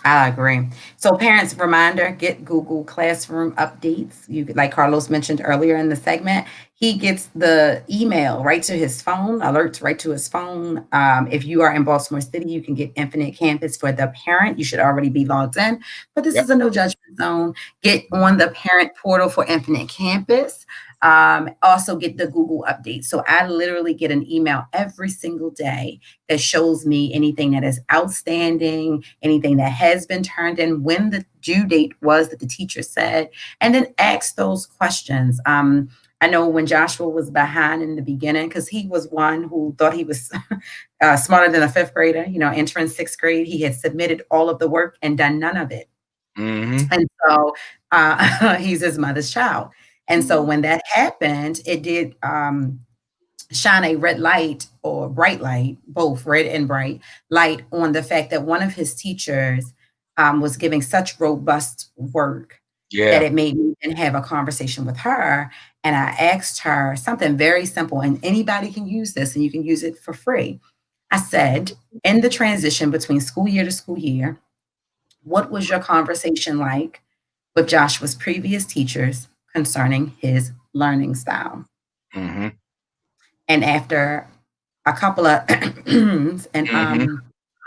I agree. So, parents, reminder: get Google Classroom updates. Like Carlos mentioned earlier in the segment, he gets the email right to his phone, alerts right to his phone. If you are in Baltimore City, you can get Infinite Campus for the parent. You should already be logged in, but this Yep. is a no judgment zone. Get on the parent portal for Infinite Campus. Also, get the Google updates. So, I literally get an email every single day that shows me anything that is outstanding, anything that has been turned in, when the due date was that the teacher said, and then ask those questions. I know when Joshua was behind in the beginning, because he was one who thought he was smarter than a fifth grader, entering sixth grade, he had submitted all of the work and done none of it. Mm-hmm. And so he's his mother's child. And so when that happened, it did shine a red light or bright light, both red and bright light, on the fact that one of his teachers was giving such robust work that Yeah. it made me then have a conversation with her. And I asked her something very simple, and anybody can use this and you can use it for free. I said, in the transition between school year to school year, what was your conversation like with Joshua's previous teachers concerning his learning style? Mm-hmm. And after a couple of and Mm-hmm.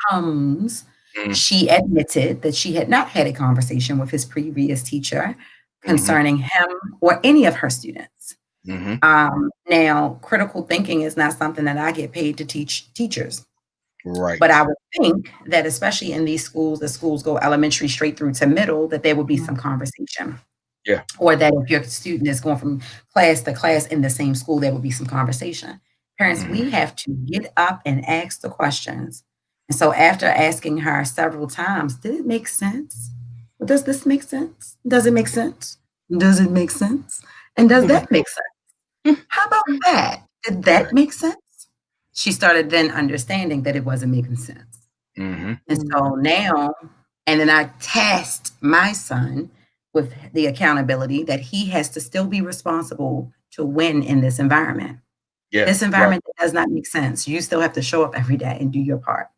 hums, Mm-hmm. she admitted that she had not had a conversation with his previous teacher concerning him or any of her students. Mm-hmm. Now, critical thinking is not something that I get paid to teach teachers, but Right. I would think that especially in these schools, the schools go elementary straight through to middle, that there will be some conversation. Yeah. Or that if your student is going from class to class in the same school, there will be some conversation. Parents, Mm-hmm. we have to get up and ask the questions. And so after asking her several times, did it make sense? Does this make sense? Does it make sense? Does it make sense? And does that make sense? How about that? Did that Right. make sense? She started then understanding that it wasn't making sense. Mm-hmm. And so now, and then I tasked my son with the accountability that he has to still be responsible to win in this environment. Yeah. This Right. environment that does not make sense. You still have to show up every day and do your part.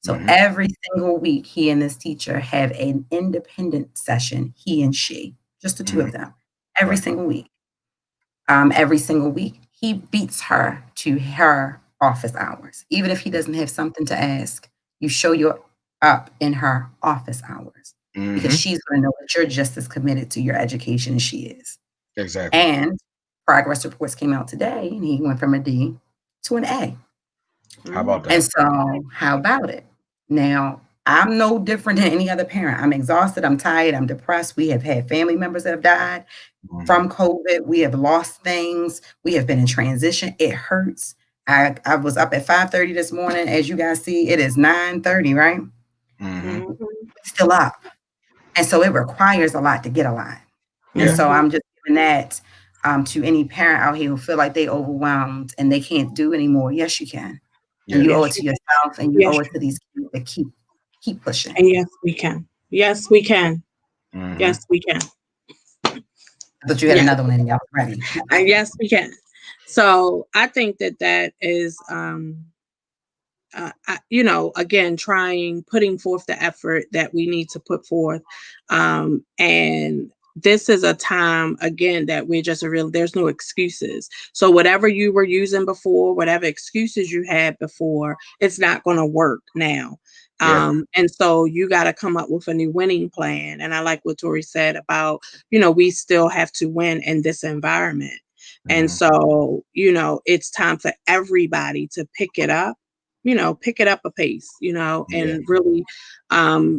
So Mm-hmm. every single week, he and this teacher have an independent session, he and she, just the two Mm-hmm. of them, every Right. single week. Every single week, he beats her to her office hours. Even if he doesn't have something to ask, you show your up in her office hours because Mm-hmm. she's going to know that you're just as committed to your education as she is. Exactly. And progress reports came out today, and he went from a D to an A. How about And that? so, how about it? Now, I'm no different than any other parent. I'm exhausted. I'm tired. I'm depressed. We have had family members that have died Mm-hmm. from COVID. We have lost things. We have been in transition. It hurts. I was up at 5:30 this morning. As you guys see, it is 9:30, right? Mm-hmm. Still up. And so it requires a lot to get a lot. And Yeah. so I'm just giving that to any parent out here who feel like they overwhelmed and they can't do anymore. Yes, you can. And Yeah. you owe Yes, it to yourself and you yes, owe it to these kids to keep pushing. and yes, we can. Yes, we can. Mm-hmm. Yes, we can. I thought you had Yeah, another one in y'all ready. and yes, we can. So I think that that is, again, putting forth the effort that we need to put forth, and this is a time again that we're just there's no excuses. So whatever you were using before, whatever excuses you had before, it's not going to work now. Yes. And so you got to come up with a new winning plan. And I like what Tori said about, we still have to win in this environment. And Mhm. so, it's time for everybody to pick it up a pace, Yeah. and really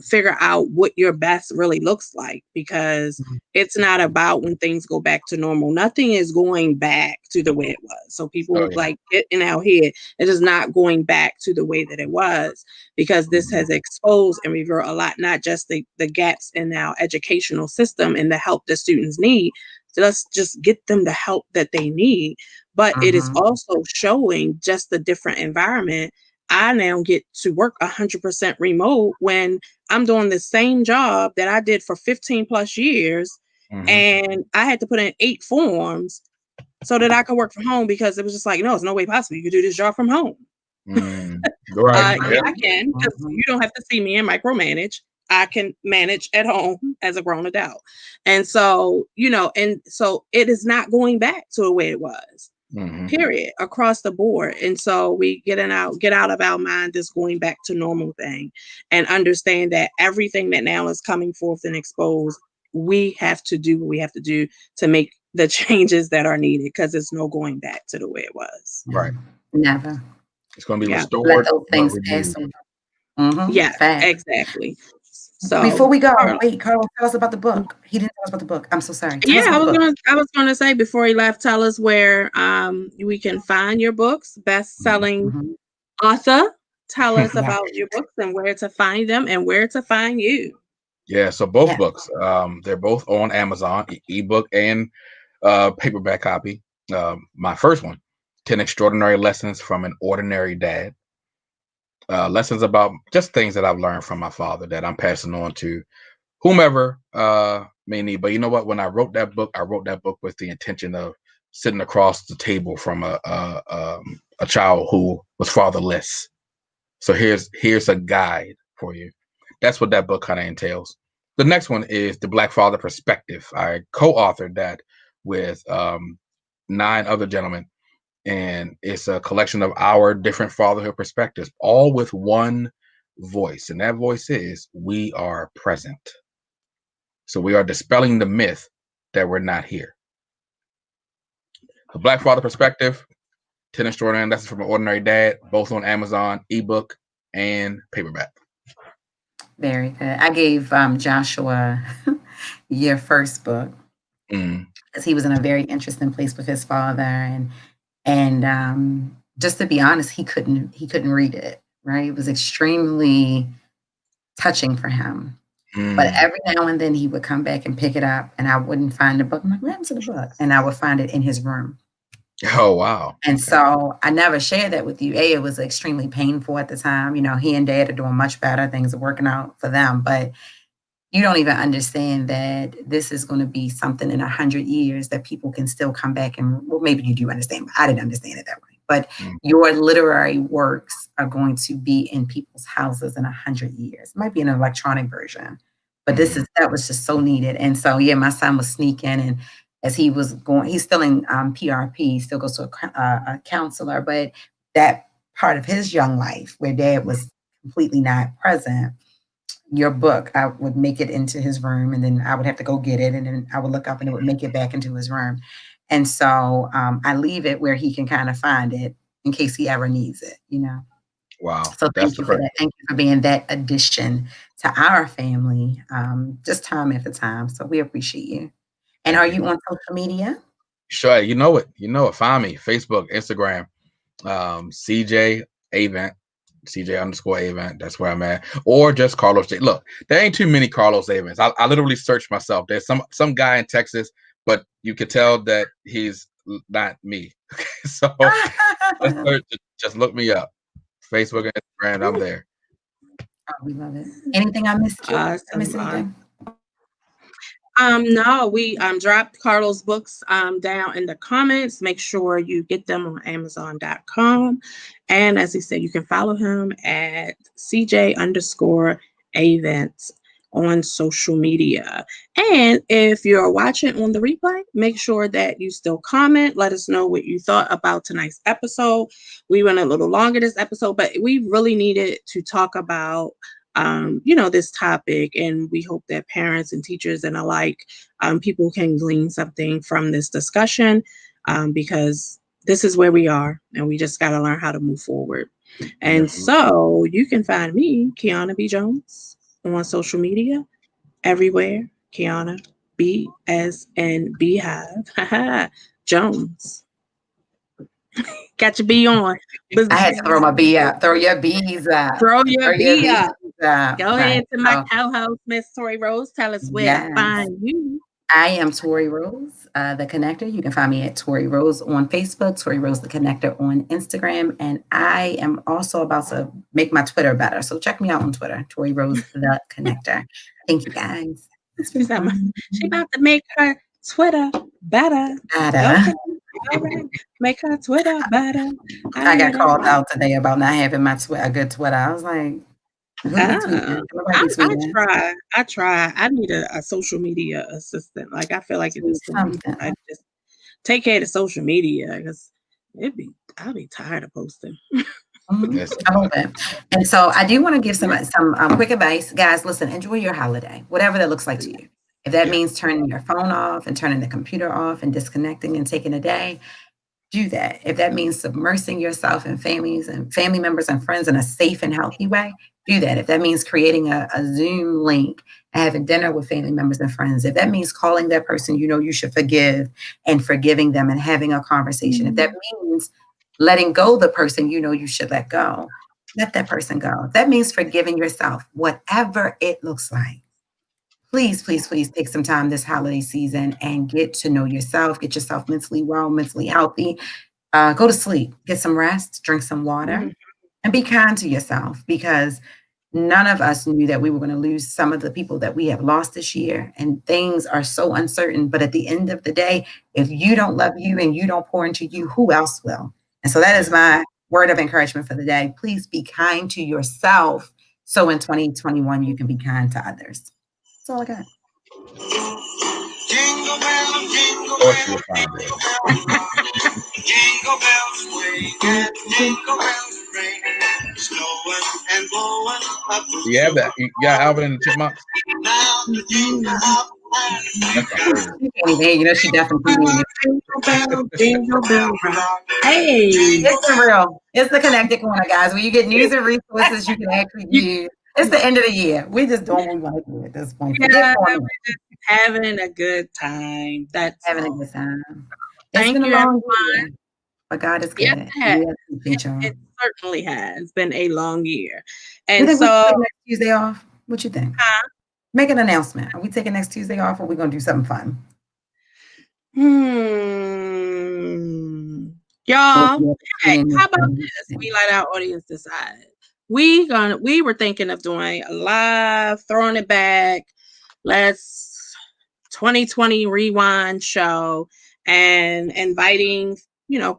figure out what your best really looks like, because Mhm. it's not about when things go back to normal. Nothing is going back to the way it was. So Oh people yeah. like get in our head. It is not going back to the way that it was, because this Mhm. has exposed and revealed a lot, not just the gaps in our educational system and the help that students need. So let's just get them the help that they need. But it is Mhm. also showing just the different environment. I now get to work 100% remote when I'm doing the same job that I did for 15 plus years. Mhm. And I had to put in 8 forms so that I could work from home, because it was just like, no, there's no way possible you could do this job from home. Mm. Right. Yeah, Yep. I can, because Mhm. you don't have to see me and micromanage. I can manage at home as a grown adult. And so, and so it is not going back to the way it was, Mhm. period, across the board. And so we get out of our mind this going back to normal thing, and understand that everything that now is coming forth and exposed, we have to do what we have to do to make the changes that are needed, because there's no going back to the way it was. Right. No, never. It's going to be Yeah. Let restored, those not things pass removed. over. Mhm. Yes, Facts. exactly. So Before we go, Carl, wait, Carl, tell us about the book. He didn't tell us about the book. I'm so sorry. Tell us yeah, about the book. I was gonna say before he left, tell us where we can find your books, best selling Mhm. author. Tell us Yeah. about your books and where to find them and where to find you. Yeah. So both Yeah. books, they're both on Amazon, ebook and paperback copy. My first one, 10 Extraordinary Lessons from an Ordinary Dad. Lessons about just things that I've learned from my father that I'm passing on to whomever may need. But you know what? When I wrote that book with the intention of sitting across the table from a child who was fatherless. So here's a guide for you. That's what that book kind of entails. The next one is The Black Father Perspective. I co-authored that with 9 other gentlemen, and it's a collection of our different fatherhood perspectives, all with one voice, and that voice is we are present. So we are dispelling the myth that we're not here. The Black Father Perspective, 10 Extraordinary Lessons from an Ordinary Dad, both on Amazon, ebook and paperback. Very good. I gave Joshua your first book Mm. because he was in a very interesting place with his father, and just to be honest, he couldn't read it. Right, it was extremely touching for him. But Mm. every now and then he would come back and pick it up, and I wouldn't find the book. I'm like, "What happened to the book?" And I would find it in his room. Oh wow. And Okay. so I never shared that with you. It was extremely painful at the time. He and dad are doing much better. Things are working out for them. But you don't even understand that this is going to be something in 100 years that people can still come back and, well, maybe you do understand, but I didn't understand it that way. But Mm. your literary works are going to be in people's houses in 100 years. It might be an electronic version, but Mhm. that was just so needed. And so, yeah, my son was sneaking, and as he was going, he's still in PRP, he still goes to a counselor, but that part of his young life where dad was completely not present, your book, I would make it into his room, and then I would have to go get it, and then I would look up and it would make it back into his room. And so I leave it where he can kind of find it in case he ever needs it. Wow. So That's thank the you for first. that. Thank you for being that addition to our family, just time after time. So we appreciate you. And Thank are you. you on social media? Sure. You know it. You know it. Find me. Facebook, Instagram, CJ Avent, CJ underscore Avent. That's where I'm at. Or just Carlos J. Look, there ain't too many Carlos Avents. I literally searched myself. There's some guy in Texas, but you could tell that he's not me. So just look me up. Facebook and Instagram, I'm there. Oh, we love it. Anything I missed, Tori? Did I Awesome. miss anything? No, we dropped Carlos books down in the comments. Make sure you get them on Amazon.com. And as he said, you can follow him at CJ underscore events on social media. And if you're watching on the replay, make sure that you still comment. Let us know what you thought about tonight's episode. We went a little longer this episode, but we really needed to talk about this topic, and we hope that parents and teachers and alike, people can glean something from this discussion, because this is where we are, and we just got to learn how to move forward. And so you can find me, Kiana B. Jones, on social media, everywhere. Kiana B as in Beehive. Jones. Got your B on. I had to throw my B out. Throw your B's out. Throw your B up. Out. Go ahead to my co-host, Miss Tori Rose. Tell us where to find you. I am Tori Rose, the Connector. You can find me at Tori Rose on Facebook, Tori Rose the Connector on Instagram, and I am also about to make my Twitter better. So check me out on Twitter, Tori Rose the Connector. Thank you, guys. She about to make her Twitter better. Okay. All right. Make her Twitter better. I got called out today about not having a good Twitter. I was like, I try. I need a social media assistant. Like, I feel like it is something. I just take care of the social media, because I'll be tired of posting. I love it. And so I do want to give some quick advice. Guys, listen, enjoy your holiday, whatever that looks like to you. If that means turning your phone off and turning the computer off and disconnecting and taking a day, do that. If that means submersing yourself in family members and friends in a safe and healthy way, do that. If that means creating a Zoom link and having dinner with family members and friends, if that means calling that person you should forgive and forgiving them and having a conversation, if that means letting go the person you should let go, let that person go. If that means forgiving yourself, whatever it looks like, please, please, please take some time this holiday season and get to know yourself, get yourself mentally well, mentally healthy. Go to sleep, get some rest, drink some water, and be kind to yourself, because none of us knew that we were going to lose some of the people that we have lost this year, and things are so uncertain. But at the end of the day, if you don't love you and you don't pour into you, who else will? And so that is my word of encouragement for the day. Please be kind to yourself, so in 2021 you can be kind to others. That's all I got. Jingle bells, jingle bells, jingle bells swing and jingle bells ring, snowing and blowing up the You have that? You got Alvin and the Chipmunks? Now the jingle hop she definitely Jingle bell rock. Hey, it's the real. It's the Connected Corner, guys. Where you get news and resources you can actually use. It's the end of the year. We just don't really want to do it at this point. Yeah, we're just having a good time. That's having all. A good time. Thank been you, a long everyone. year, but God is good. Yes, it certainly has been a long year. And so next Tuesday off. What you think? Make an announcement. Are we taking next Tuesday off, or are we going to do something fun? Y'all, hey, how about this? We let our audience decide. We were thinking of doing a live, throwing it back. Let's 2020 rewind show and inviting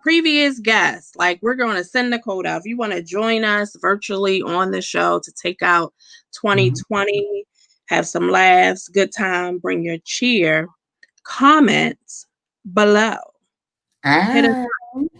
previous guests. Like, we're going to send the code out. If you want to join us virtually on the show to take out 2020, have some laughs, good time, bring your cheer, comments below. Hit us up.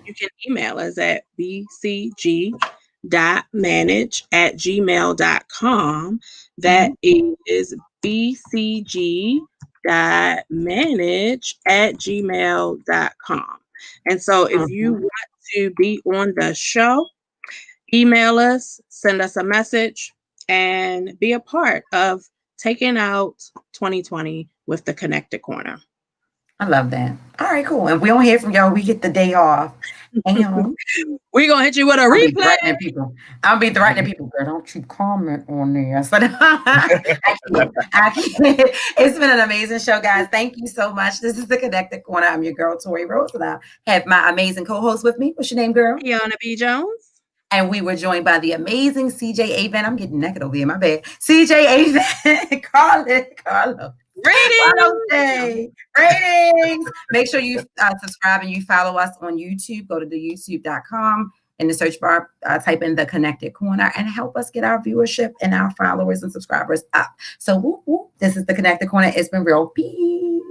You can email us at bcg.manage@gmail.com. That is bcg.manage@gmail.com. And so if you want to be on the show, email us, send us a message, and be a part of taking out 2020 with the Connected Corner. I love that. All right, cool. And we don't hear from y'all, we get the day off. And we're going to hit you with a replay. I'll be threatening people. Girl, don't you comment on there. So, I can't. It's been an amazing show, guys. Thank you so much. This is the Connected Corner. I'm your girl, Tori Rose, and I have my amazing co-host with me. What's your name, girl? Kiana B. Jones. And we were joined by the amazing CJ Aven. I'm getting naked over here, my bad. CJ Aven. Carlo. Ratings. Make sure you subscribe and you follow us on YouTube. Go to the youtube.com in the search bar, type in the Connected Corner and help us get our viewership and our followers and subscribers up. So whoop, whoop, this is the Connected Corner. It's been real. Peace.